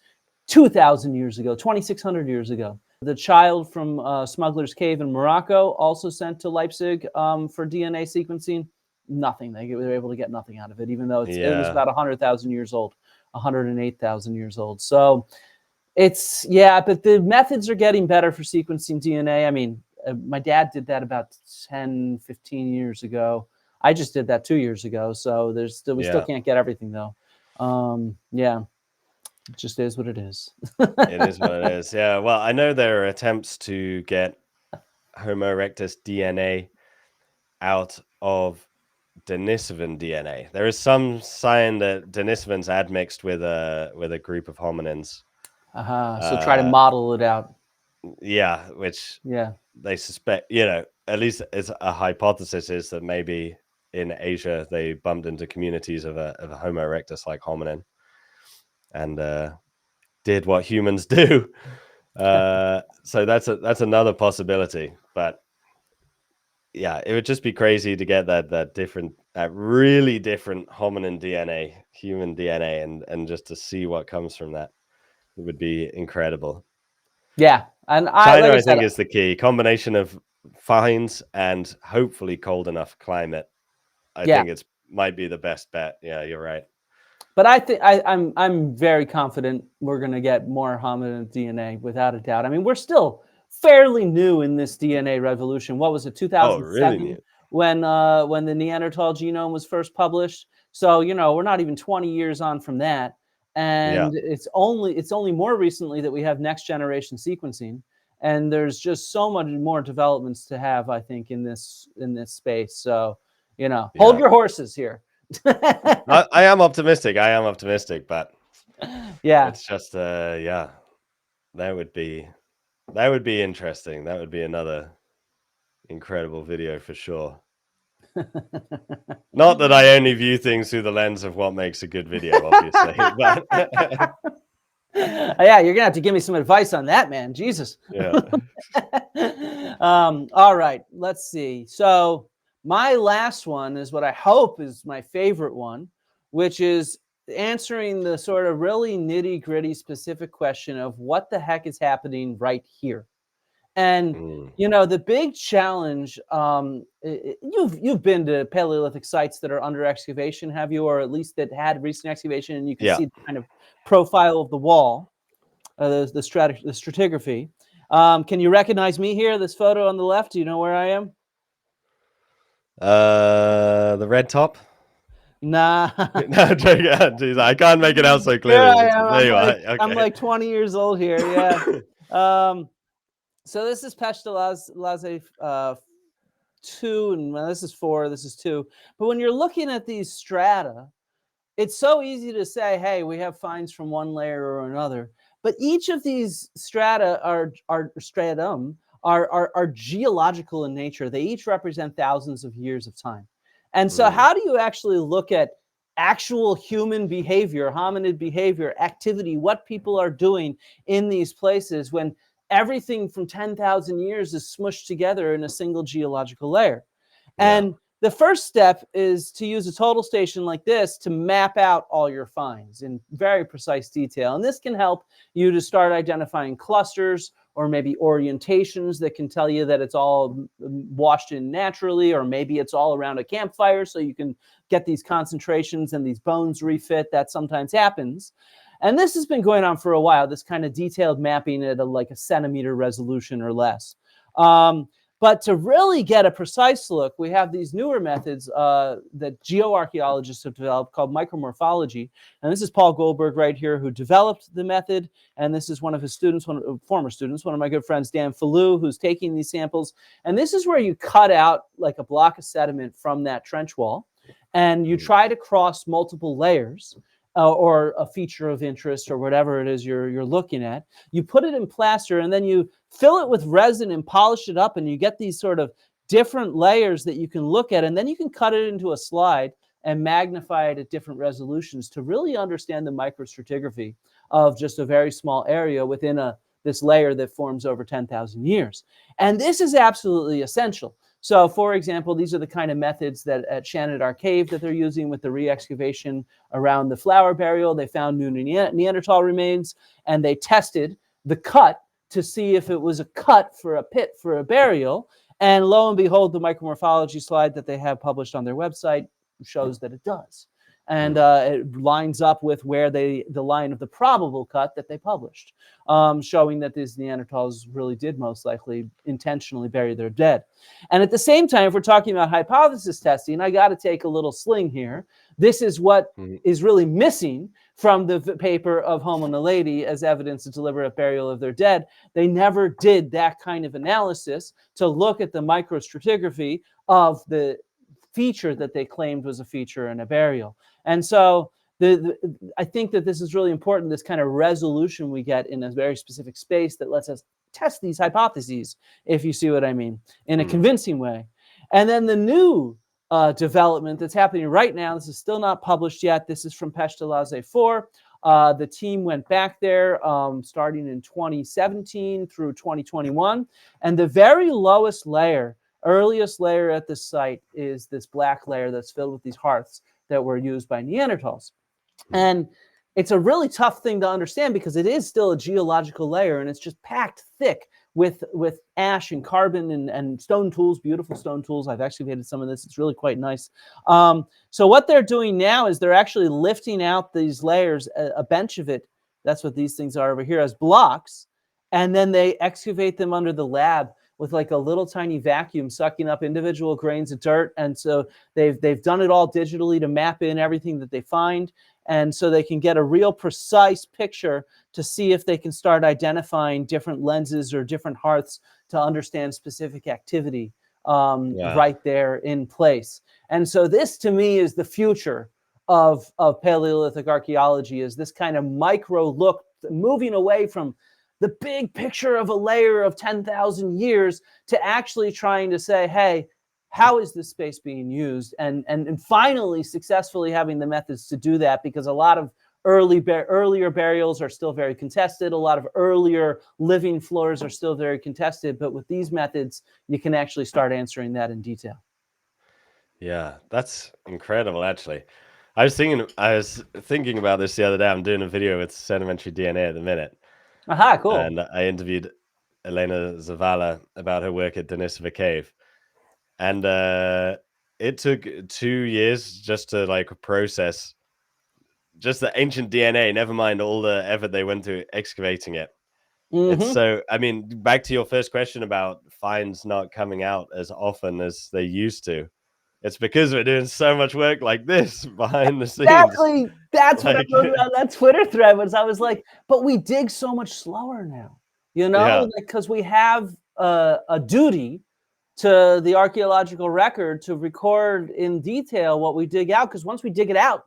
2,000 years ago, 2,600 years ago. The child from Smuggler's Cave in Morocco, also sent to Leipzig for DNA sequencing. Nothing. They were able to get nothing out of it, even though it was about 100,000 years old, 108,000 years old. So but the methods are getting better for sequencing DNA. I mean, my dad did that about 10, 15 years ago. I just did that 2 years ago. So we still can't get everything, though. It just is what it is. It is what it is. Yeah. Well, I know there are attempts to get Homo erectus DNA out of Denisovan DNA. There is some sign that Denisovans admixed with a group of hominins. So try to model it out. Yeah, which they suspect, at least it's a hypothesis, is that maybe in Asia they bumped into communities of a Homo erectus like hominin and did what humans do. So that's another possibility. But yeah, it would just be crazy to get that really different hominin DNA, human DNA, and just to see what comes from that. It would be incredible. Yeah, and China, like I think, is the key combination of finds and hopefully cold enough climate. I think it might be the best bet. Yeah, you're right. But I think I'm very confident we're going to get more hominid DNA without a doubt. I mean, we're still fairly new in this DNA revolution. What was it, 2007, really when the Neanderthal genome was first published? So we're not even 20 years on from that, and it's only more recently that we have next generation sequencing, and there's just so much more developments to have, I think, in this space. So hold your horses here. I am optimistic, but it's just that would be interesting. That would be another incredible video for sure. Not that I only view things through the lens of what makes a good video, obviously. But yeah, you're gonna have to give me some advice on that, man. Jesus. Yeah. All right, let's see. So my last one is what I hope is my favorite one, which is answering the sort of really nitty-gritty specific question of what the heck is happening right here. And you know, the big challenge, you've been to Paleolithic sites that are under excavation, have you, or at least that had recent excavation, and you can see the kind of profile of the wall, the stratigraphy. Can you recognize me here? This photo on the left. Do you know where I am? The red top. Nah. No, geez, I can't make it out so Here clearly. I am. There you are. I'm Okay. like 20 years old here. Yeah. So this is Pestalozzi 2, and well, this is 4, this is 2. But when you're looking at these strata, it's so easy to say, hey, we have finds from one layer or another. But each of these strata are geological in nature. They each represent thousands of years of time. And so how do you actually look at actual human behavior, hominid behavior, activity, what people are doing in these places when everything from 10,000 years is smushed together in a single geological layer? And the first step is to use a total station like this to map out all your finds in very precise detail. And this can help you to start identifying clusters or maybe orientations that can tell you that it's all washed in naturally, or maybe it's all around a campfire so you can get these concentrations and these bones refit. That sometimes happens. And this has been going on for a while, this kind of detailed mapping at like a centimeter resolution or less. But to really get a precise look, we have these newer methods that geoarchaeologists have developed called micromorphology. And this is Paul Goldberg right here, who developed the method. And this is one of his students, former students, one of my good friends, Dan Fallu, who's taking these samples. And this is where you cut out like a block of sediment from that trench wall, and you try to cross multiple layers. Or a feature of interest, or whatever it is you're looking at. You put it in plaster, and then you fill it with resin and polish it up, and you get these sort of different layers that you can look at, and then you can cut it into a slide and magnify it at different resolutions to really understand the microstratigraphy of just a very small area within this layer that forms over 10,000 years. And this is absolutely essential. So, for example, these are the kind of methods that at Shanidar Cave that they're using with the re-excavation around the flower burial. They found new Neanderthal remains, and they tested the cut to see if it was a cut for a pit for a burial. And lo and behold, the micromorphology slide that they have published on their website shows that it does. And it lines up with where the line of the probable cut that they published, showing that these Neanderthals really did most likely intentionally bury their dead. And at the same time, if we're talking about hypothesis testing, I got to take a little sling here. This is what is really missing from the paper of Homo naledi as evidence of deliberate burial of their dead. They never did that kind of analysis to look at the microstratigraphy of the feature that they claimed was a feature in a burial. And so I think that this is really important, this kind of resolution we get in a very specific space that lets us test these hypotheses, if you see what I mean, in a convincing way. And then the new development that's happening right now, this is still not published yet. This is from Pestalozzi 4. The team went back there starting in 2017 through 2021. And the very lowest layer, earliest layer at the site is this black layer that's filled with these hearths that were used by Neanderthals. And it's a really tough thing to understand because it is still a geological layer, and it's just packed thick with ash and carbon and stone tools, beautiful stone tools. I've excavated some of this. It's really quite nice. So what they're doing now is they're actually lifting out these layers, a bench of it. That's what these things are over here, as blocks. And then they excavate them under the lab with like a little tiny vacuum sucking up individual grains of dirt. And so they've done it all digitally to map in everything that they find. And so they can get a real precise picture to see if they can start identifying different lenses or different hearths to understand specific activity right there in place. And so this, to me, is the future of Paleolithic archaeology, is this kind of micro look, moving away from the big picture of a layer of 10,000 years to actually trying to say, hey, how is this space being used? And finally successfully having the methods to do that, because a lot of earlier burials are still very contested. A lot of earlier living floors are still very contested. But with these methods, you can actually start answering that in detail. Yeah, that's incredible, actually. I was thinking about this the other day. I'm doing a video with sedimentary DNA at the minute, Aha, cool. and I interviewed Elena Zavala about her work at Denisova Cave, and it took 2 years just to like process just the ancient DNA. Never mind all the effort they went to excavating it. It's so. I mean, back to your first question about finds not coming out as often as they used to. It's because we're doing so much work like this behind the scenes. Exactly. That's what I Like- wrote on that Twitter thread. Was I was like, but we dig so much slower now, you know, Yeah. because we have a duty to the archaeological record to record in detail what we dig out. Because once we dig it out,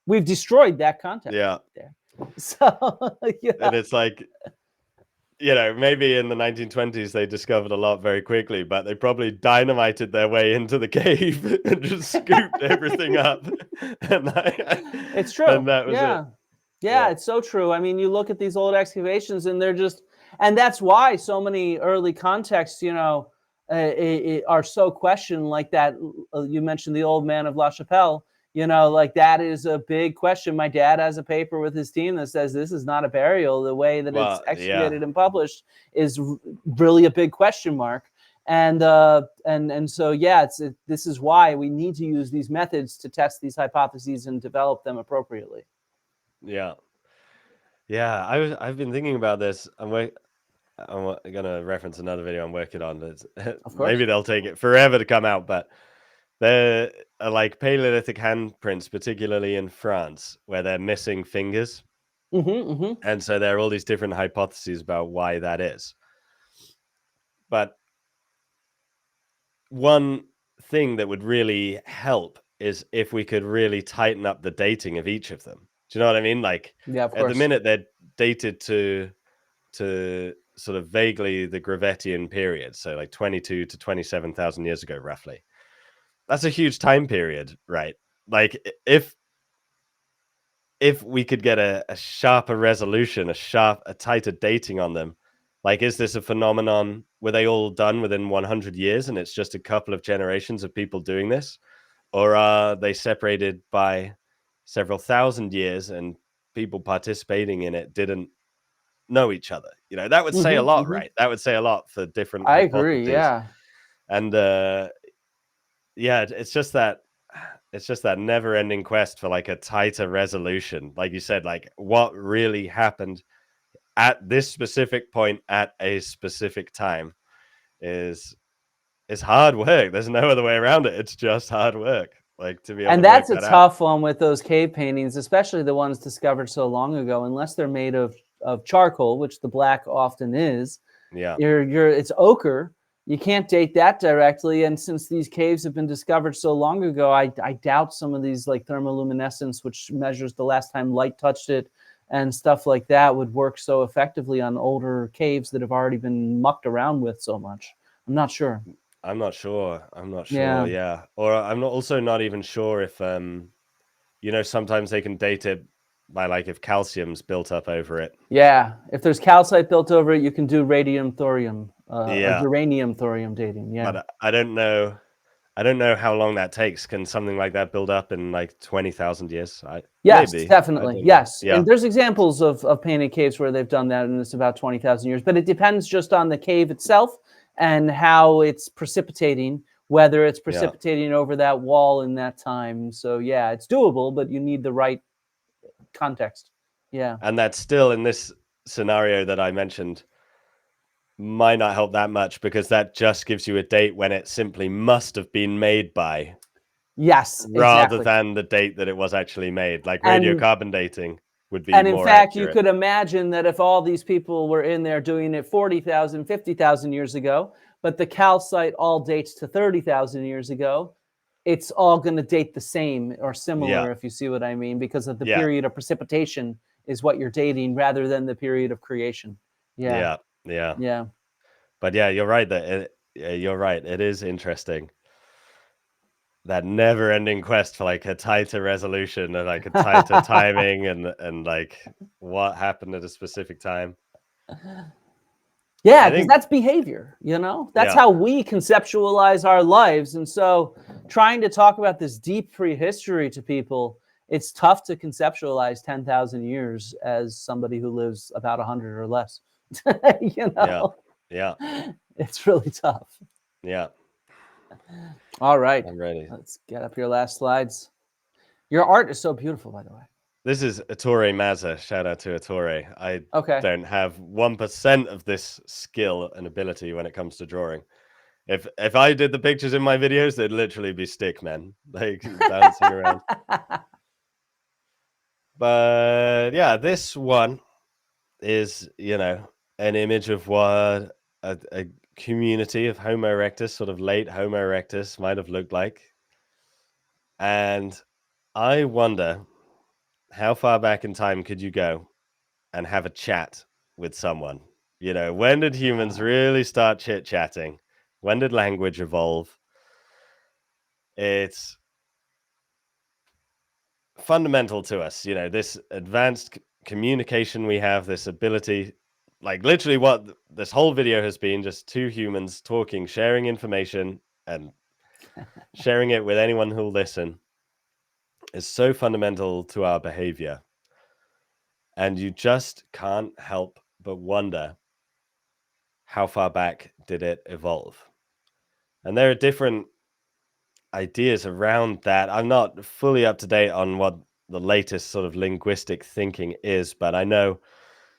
we've destroyed that context. Yeah. There. So yeah. And it's like, you know, maybe in the 1920s they discovered a lot very quickly, but they probably dynamited their way into the cave and just scooped everything up. And It's true. And that was yeah. it. Yeah, Yeah. it's so true. I mean, you look at these old excavations and they're just, and that's why so many early contexts, you know, are so questioned like that. You mentioned the old man of La Chapelle, you know, like that is a big question. My dad has a paper with his team that says this is not a burial. The way that Well, it's excavated and published is really a big question mark. And so, yeah, this is why we need to use these methods to test these hypotheses and develop them appropriately. Yeah. Yeah. I've been thinking about this. I'm gonna reference another video I'm working on. Of course. Maybe they'll take it forever to come out, but there are like Paleolithic handprints, particularly in France, where they're missing fingers. And so there are all these different hypotheses about why that is. But one thing that would really help is if we could really tighten up the dating of each of them. Do you know what I mean? Like, Yeah, of at course. the minute they're dated to sort of vaguely the Gravettian period, so like 22 to 27,000 years ago, roughly. That's a huge time period, right? Like, if we could get a sharper resolution, a tighter dating on them, like, is this a phenomenon? Were they all done within 100 years and it's just a couple of generations of people doing this? Or are they separated by several thousand years and people participating in it didn't know each other? You know, that would say a lot, right? That would say a lot for different I hypotheses. agree. Yeah. And yeah, it's just that never-ending quest for like a tighter resolution. Like you said, like what really happened at this specific point at a specific time is hard work. There's no other way around it. It's just hard work. Like, to be able And to work that's a that out. tough one with those cave paintings, especially the ones discovered so long ago, unless they're made of charcoal, which the black often is. Yeah. It's ochre. You can't date that directly. And since these caves have been discovered so long ago, I doubt some of these like thermoluminescence, which measures the last time light touched it and stuff like that, would work so effectively on older caves that have already been mucked around with so much. I'm not sure. I'm not sure. Yeah. Yeah. Or I'm also not even sure if, you know, sometimes they can date it by like if calcium's built up over it. Yeah. If there's calcite built over it, you can do radium thorium, Yeah. uranium thorium dating. Yeah. But I don't know how long that takes. Can something like that build up in like 20,000 years? Yes, maybe. I definitely. don't know. Yes. Yeah. And there's examples of painted caves where they've done that, and it's about 20,000 years. But it depends just on the cave itself and how it's precipitating, whether it's precipitating over that wall in that time. So yeah, it's doable, but you need the right context. Yeah. And that's still, in this scenario that I mentioned, might not help that much, because that just gives you a date when it simply must have been made by, Yes. rather Exactly. than the date that it was actually made. Like And- radiocarbon dating would be And in more fact, accurate. you could imagine that if all these people were in there doing it 40,000, 50,000 years ago, but the calcite all dates to 30,000 years ago, it's all going to date the same or similar, if you see what I mean, because of the period of precipitation is what you're dating rather than the period of creation. Yeah. But yeah, you're right. You're right. It is interesting. That never-ending quest for like a tighter resolution and like a tighter timing and like what happened at a specific time. Yeah, because that's behavior, you know? That's how we conceptualize our lives. And so trying to talk about this deep prehistory to people it's tough to conceptualize 10,000 years as somebody who lives about 100 or less. You know, Yeah. it's really tough. Yeah. All right, I'm ready. let's get up your last slides. Your art is so beautiful, by the way. This is Ettore Mazza. Shout out to Ettore. I Okay. don't have 1% of this skill and ability when it comes to drawing. If I did the pictures in my videos, they'd literally be stick men, like bouncing around. But yeah, this one is, an image of what a community of Homo erectus, sort of late Homo erectus, might have looked like. And I wonder, how far back in time could you go and have a chat with someone? When did humans really start chit-chatting? When did language evolve? It's fundamental to us, this advanced communication we have, this ability, like literally what this whole video has been, just two humans talking, sharing information, and sharing it with anyone who'll listen, is so fundamental to our behavior. And you just can't help but wonder, how far back did it evolve? And there are different ideas around that. I'm not fully up to date on what the latest sort of linguistic thinking is, but I know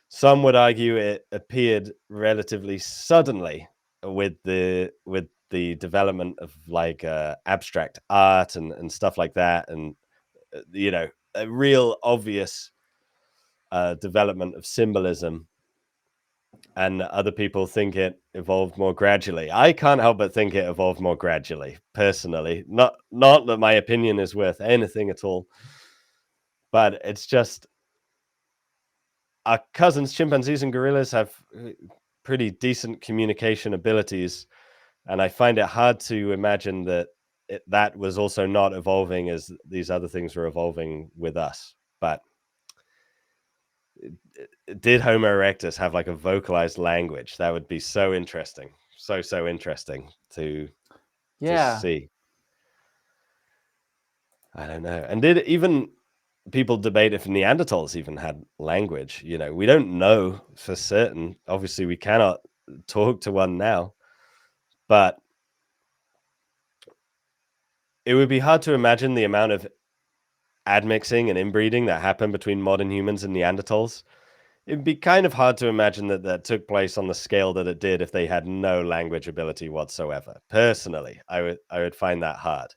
some would argue it appeared relatively suddenly with the development of like abstract art and stuff like that, and a real obvious development of symbolism. And other people think it evolved more gradually. I can't help but think it evolved more gradually, personally. Not that my opinion is worth anything at all, but it's just our cousins, chimpanzees and gorillas, have pretty decent communication abilities, and I find it hard to imagine that that was also not evolving as these other things were evolving with us. But did Homo erectus have like a vocalized language? That would be so interesting. So interesting to see. I don't know. And did even people debate if Neanderthals even had language? We don't know for certain. Obviously, we cannot talk to one now, but it would be hard to imagine the amount of admixing and inbreeding that happened between modern humans and Neanderthals. It'd be kind of hard to imagine that took place on the scale that it did if they had no language ability whatsoever. Personally, I would find that hard.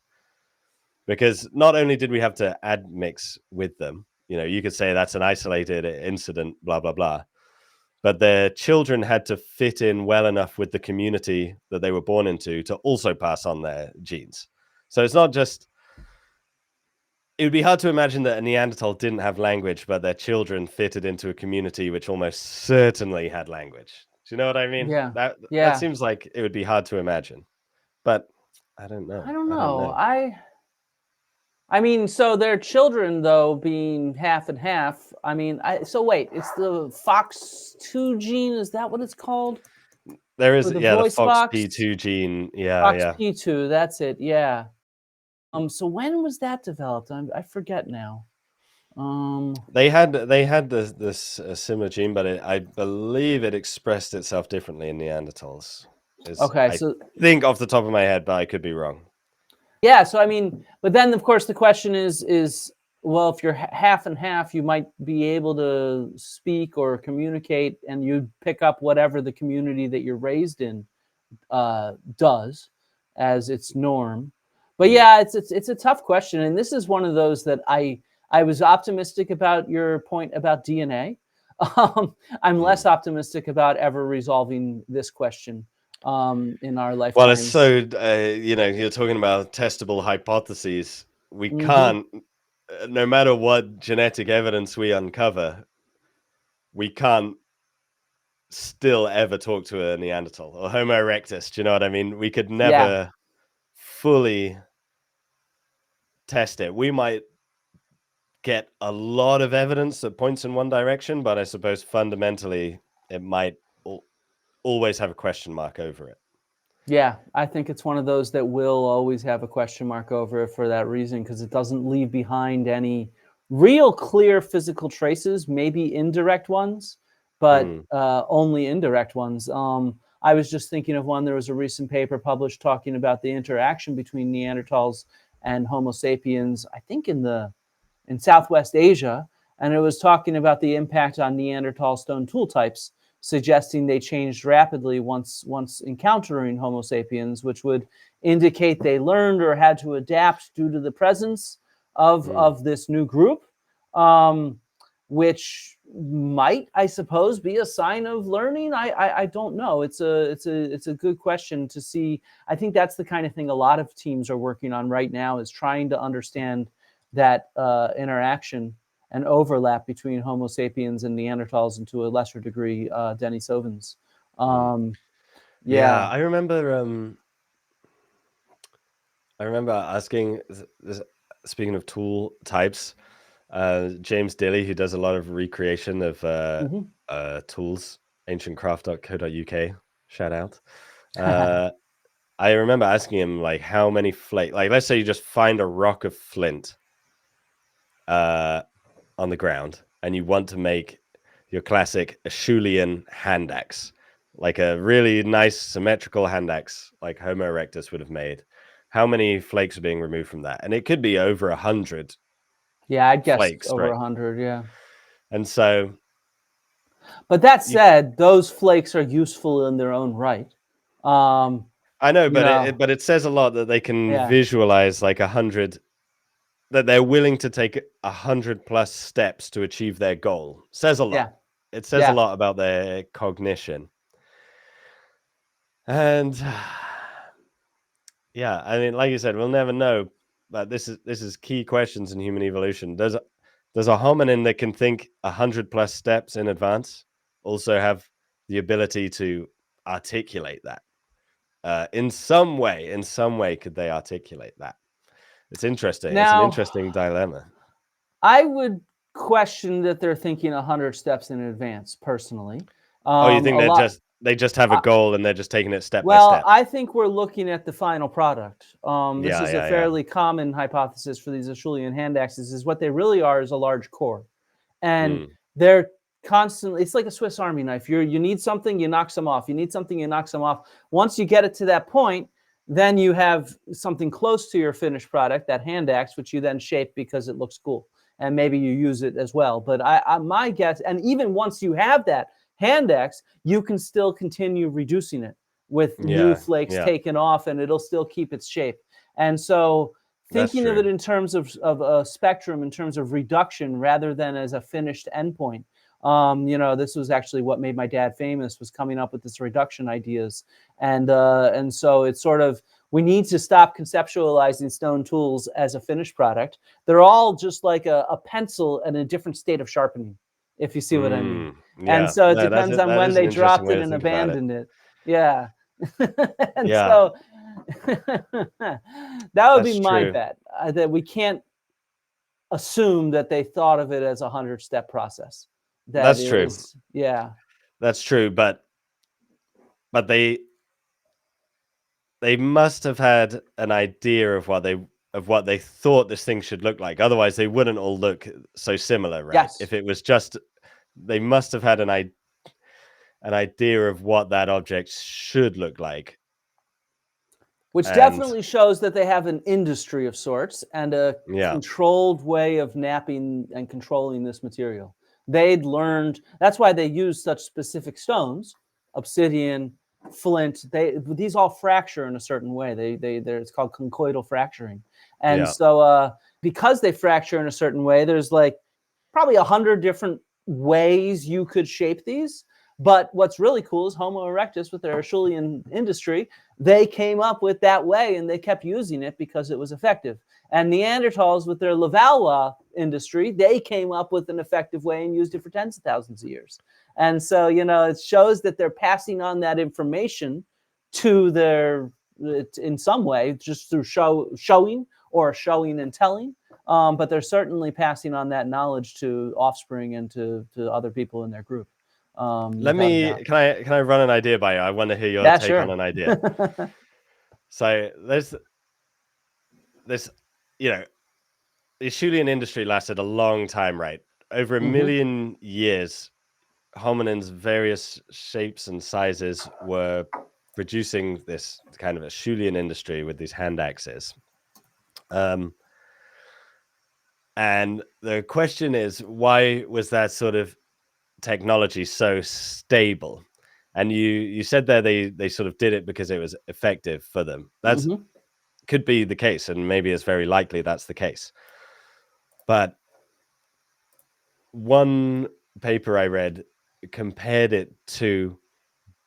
Because not only did we have to admix with them, you could say that's an isolated incident, blah, blah, blah. But their children had to fit in well enough with the community that they were born into to also pass on their genes. So it's not just... It would be hard to imagine that a Neanderthal didn't have language, but their children fitted into a community which almost certainly had language. Do you know what I mean? Yeah. That seems like it would be hard to imagine. But I don't know. I don't know. I mean, so their children, though, being half and half. I mean, so wait, it's the FOX2 gene. Is that what it's called? There is, the the voice box? FOXP2 gene. Yeah, FOXP2, that's it. Yeah. So when was that developed? I forget now. They had this similar gene, but I believe it expressed itself differently in Neanderthals. Okay, I think off the top of my head, but I could be wrong. Yeah, so I mean, but then of course the question is well, if you're half and half, you might be able to speak or communicate, and you pick up whatever the community that you're raised in does as its norm. But yeah, it's a tough question, and this is one of those that I was optimistic about your point about DNA. I'm less optimistic about ever resolving this question in our lifetime. Well, it's so you're talking about testable hypotheses. We can't, no matter what genetic evidence we uncover, we can't still ever talk to a Neanderthal or Homo erectus. Do you know what I mean? We could never fully test it. We might get a lot of evidence that points in one direction, but I suppose fundamentally it might always have a question mark over it. Yeah, I think it's one of those that will always have a question mark over it for that reason, because it doesn't leave behind any real clear physical traces, maybe indirect ones, but only indirect ones. I was just thinking of one. There was a recent paper published talking about the interaction between Neanderthals and Homo sapiens, I think in Southwest Asia, and it was talking about the impact on Neanderthal stone tool types, suggesting they changed rapidly once encountering Homo sapiens, which would indicate they learned or had to adapt due to the presence of this new group, which might, I suppose, be a sign of learning. I don't know. It's a good question to see. I think that's the kind of thing a lot of teams are working on right now, is trying to understand that interaction and overlap between Homo sapiens and Neanderthals, and to a lesser degree, Denisovans. Yeah, I remember asking, speaking of tool types, James Dilly, who does a lot of recreation of tools, ancientcraft.co.uk, shout out. I remember asking him, like, how many flake, like, let's say you just find a rock of flint on the ground, and you want to make your classic Acheulean hand axe, like a really nice symmetrical hand axe, like Homo erectus would have made. How many flakes are being removed from that? And it could be over 100. Yeah, I'd guess flakes, over right? 100. Yeah. And so, but that said, those flakes are useful in their own right. I know, but it says a lot that they can visualize like 100, that they're willing to take 100 plus steps to achieve their goal. Says a lot. Yeah. It says a lot about their cognition. And yeah, I mean, like you said, we'll never know. But this is key questions in human evolution. Does a hominin that can think 100 plus steps in advance also have the ability to articulate that? In some way, could they articulate that? It's interesting. It's an interesting dilemma. I would question that they're thinking 100 steps in advance, personally. You think they just have a goal and they're just taking it step by step? Well, I think we're looking at the final product. This is a fairly common hypothesis for these Acheulean hand axes, is what they really are is a large core. And they're constantly, it's like a Swiss Army knife. You need something, you knock some off. You need something, you knock some off. Once you get it to that point, then you have something close to your finished product, that hand axe, which you then shape because it looks cool. And maybe you use it as well. But my guess, and even once you have that hand axe, you can still continue reducing it with new flakes taken off, and it'll still keep its shape. And so thinking of it in terms of a spectrum, in terms of reduction rather than as a finished endpoint. This was actually what made my dad famous, was coming up with this reduction ideas. And so it's sort of, we need to stop conceptualizing stone tools as a finished product. They're all just like a pencil in a different state of sharpening, if you see what I mean. And so it depends on when they dropped it and abandoned it. Yeah. And so that would be my bet, that we can't assume that they thought of it as a 100-step process. That's true. Yeah. That's true, but they must have had an idea of what they thought this thing should look like. Otherwise, they wouldn't all look so similar, right? Yes. If it was just, they must have had an idea of what that object should look like. Which definitely shows that they have an industry of sorts and a controlled way of napping and controlling this material. They'd learned, that's why they use such specific stones, obsidian, flint. These all fracture in a certain way. It's called conchoidal fracturing. And so because they fracture in a certain way, there's like probably 100 different ways you could shape these. But what's really cool is Homo erectus, with their Acheulean industry, they came up with that way and they kept using it because it was effective. And Neanderthals, with their Levallois industry, they came up with an effective way and used it for tens of thousands of years. And so, it shows that they're passing on that information to in some way, just through showing and telling. But they're certainly passing on that knowledge to offspring and to other people in their group. Can I run an idea by you? I want to hear your take on an idea. So there's this, Acheulean industry lasted a long time, right? Over a million years, hominins, various shapes and sizes, were producing this kind of Acheulean industry with these hand axes. And the question is, why was that sort of technology so stable? And you said there they sort of did it because it was effective for them. That's could be the case, and maybe it's very likely that's the case. But one paper I read compared it to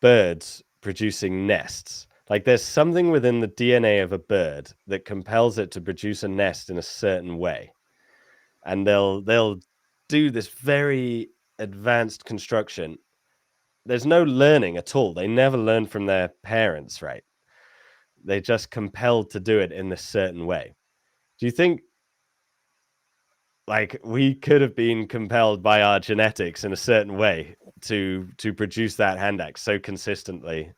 birds producing nests. Like there's something within the DNA of a bird that compels it to produce a nest in a certain way. And they'll do this very advanced construction. There's no learning at all. They never learn from their parents, right? They're just compelled to do it in this certain way. Do you think like we could have been compelled by our genetics in a certain way to produce that hand axe so consistently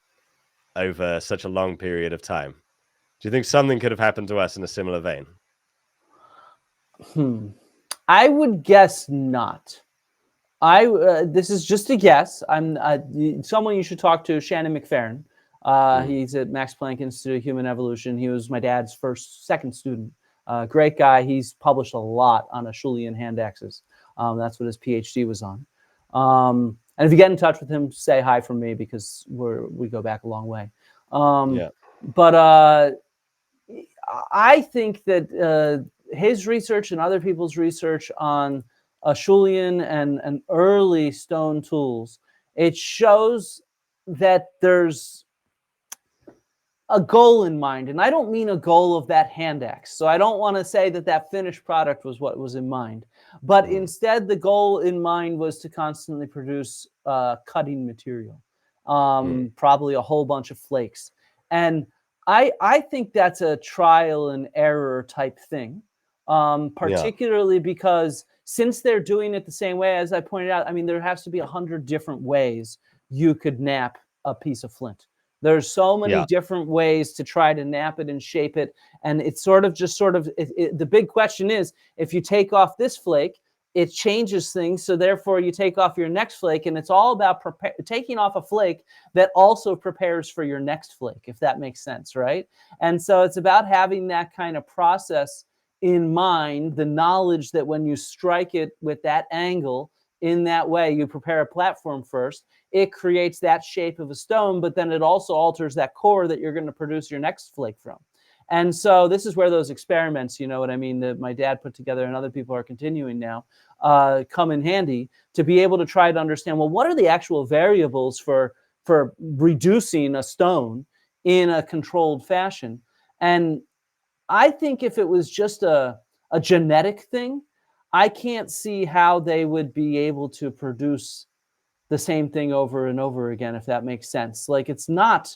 over such a long period of time? Do you think something could have happened to us in a similar vein? I would guess not. This is just a guess. I'm someone you should talk to, Shannon McFerrin. He's at Max Planck Institute of Human Evolution. He was my dad's second student. Great guy. He's published a lot on Acheulean hand axes. That's what his PhD was on. And if you get in touch with him, say hi from me because we go back a long way. But I think that his research and other people's research on Acheulean and early stone tools, it shows that there's a goal in mind. And I don't mean a goal of that hand axe. So I don't want to say that that finished product was what was in mind. But instead, the goal in mind was to constantly produce cutting material, probably a whole bunch of flakes. And I think that's a trial and error type thing, particularly because since they're doing it the same way, as I pointed out, I mean, there has to be 100 different ways you could nap a piece of flint. There's so many different ways to try to nap it and shape it. And it's the big question is, if you take off this flake, it changes things. So therefore you take off your next flake, and it's all about taking off a flake that also prepares for your next flake, if that makes sense, right? And so it's about having that kind of process in mind, the knowledge that when you strike it with that angle, in that way, you prepare a platform first, it creates that shape of a stone, but then it also alters that core that you're going to produce your next flake from. And so this is where those experiments, you know what I mean, that my dad put together and other people are continuing now, come in handy to be able to try to understand, well, what are the actual variables for reducing a stone in a controlled fashion? And I think if it was just a genetic thing, I can't see how they would be able to produce the same thing over and over again, if that makes sense. Like it's not,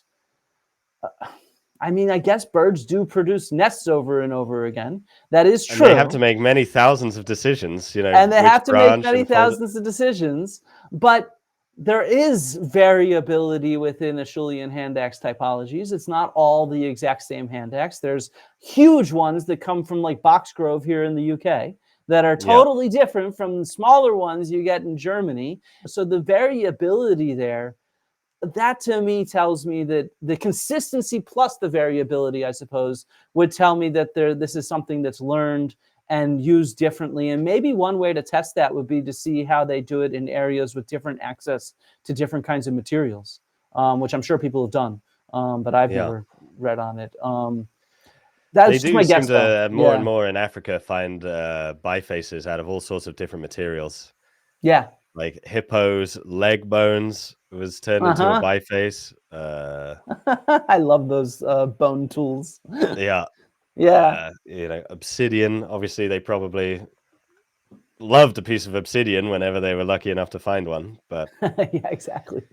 I mean, I guess birds do produce nests over and over again. That is true. And they have to make many thousands of decisions, you know. And they have to make many thousands of decisions, but there is variability within Acheulean hand axe typologies. It's not all the exact same hand axe. There's huge ones that come from like Boxgrove here in the UK that are totally different from the smaller ones you get in Germany. So the variability there, that to me tells me that the consistency plus the variability, I suppose, would tell me that this is something that's learned and used differently. And maybe one way to test that would be to see how they do it in areas with different access to different kinds of materials, which I'm sure people have done, but I've never read on it. They do seem to more and more in Africa find bifaces out of all sorts of different materials. Yeah. Like hippos' leg bones was turned into a biface. I love those bone tools. Yeah. You know, obsidian. Obviously, they probably loved a piece of obsidian whenever they were lucky enough to find one. But yeah, exactly.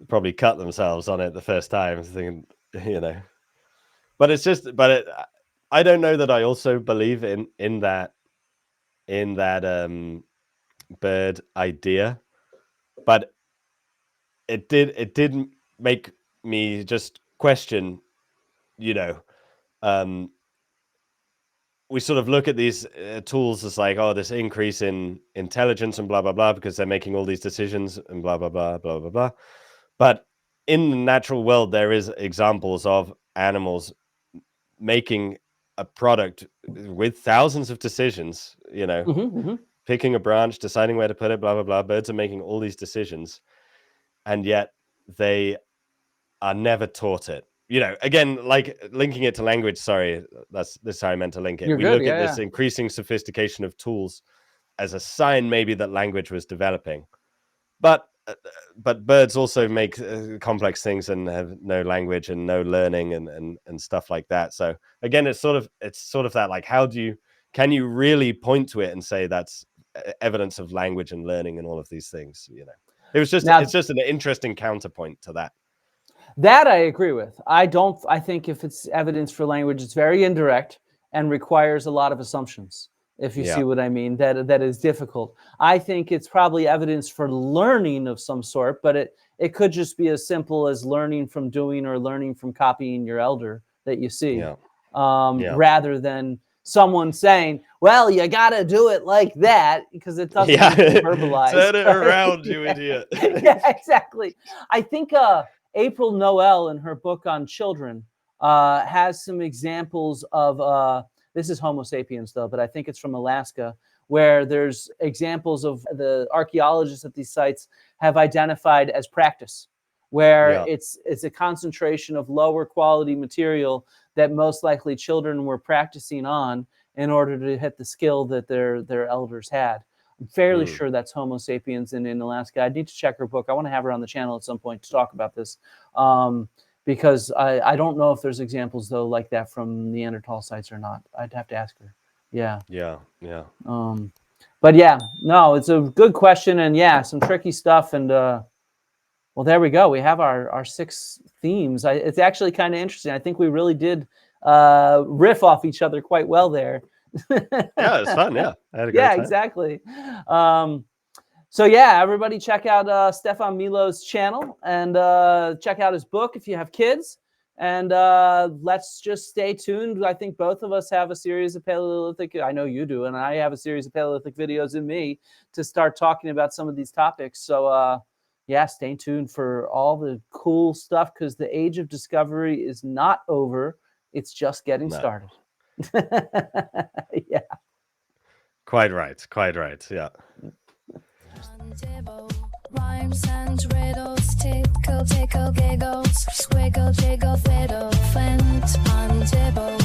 Probably cut themselves on it the first time, thinking, you know. But it's just, I don't know that I also believe in that bird idea, but it did make me just question, you know, we sort of look at these tools as like, oh, this increase in intelligence and blah blah blah because they're making all these decisions and blah blah blah blah blah blah. But in the natural world, there is examples of animals making a product with thousands of decisions. Picking a branch, deciding where to put it, blah blah blah. Birds are making all these decisions, and yet they are never taught it. Again, like linking it to language. Sorry, this is how I meant to link it. You're we good, look at this increasing sophistication of tools as a sign maybe that language was developing. But birds also make complex things and have no language and no learning and stuff like that. So again, it's sort of that, like, can you really point to it and say that's evidence of language and learning and all of these things? It's just an interesting counterpoint to that. That I agree with. I think if it's evidence for language, it's very indirect and requires a lot of assumptions. If you see what I mean, that is difficult. I think it's probably evidence for learning of some sort, but it could just be as simple as learning from doing or learning from copying your elder that you see, rather than someone saying, well, you got to do it like that, because it doesn't verbalize. Turn it around, you idiot. Yeah, exactly. I think April Noel in her book on children has some examples of this is Homo sapiens, though, but I think it's from Alaska, where there's examples of the archaeologists at these sites have identified as practice, where it's a concentration of lower quality material that most likely children were practicing on in order to hit the skill that their elders had. I'm fairly sure that's Homo sapiens in Alaska. I need to check her book. I want to have her on the channel at some point to talk about this. Because I don't know if there's examples, though, like that from Neanderthal sites or not. I'd have to ask her. Yeah. But yeah, no, it's a good question, and some tricky stuff. And well, there we go. We have our 6 themes. It's actually kind of interesting. I think we really did riff off each other quite well there. Yeah, it's fun. Yeah, I had a great time. Exactly. So everybody check out Stefan Milo's channel and check out his book if you have kids. And let's just stay tuned. I think both of us have a series of Paleolithic, I know you do, and I have a series of Paleolithic videos in me to start talking about some of these topics. So stay tuned for all the cool stuff, because the age of discovery is not over. It's just getting started. Yeah. Quite right. Yeah. Rhymes and riddles, tickle, giggles, squiggle, jiggle, fiddle, Flint, Untitled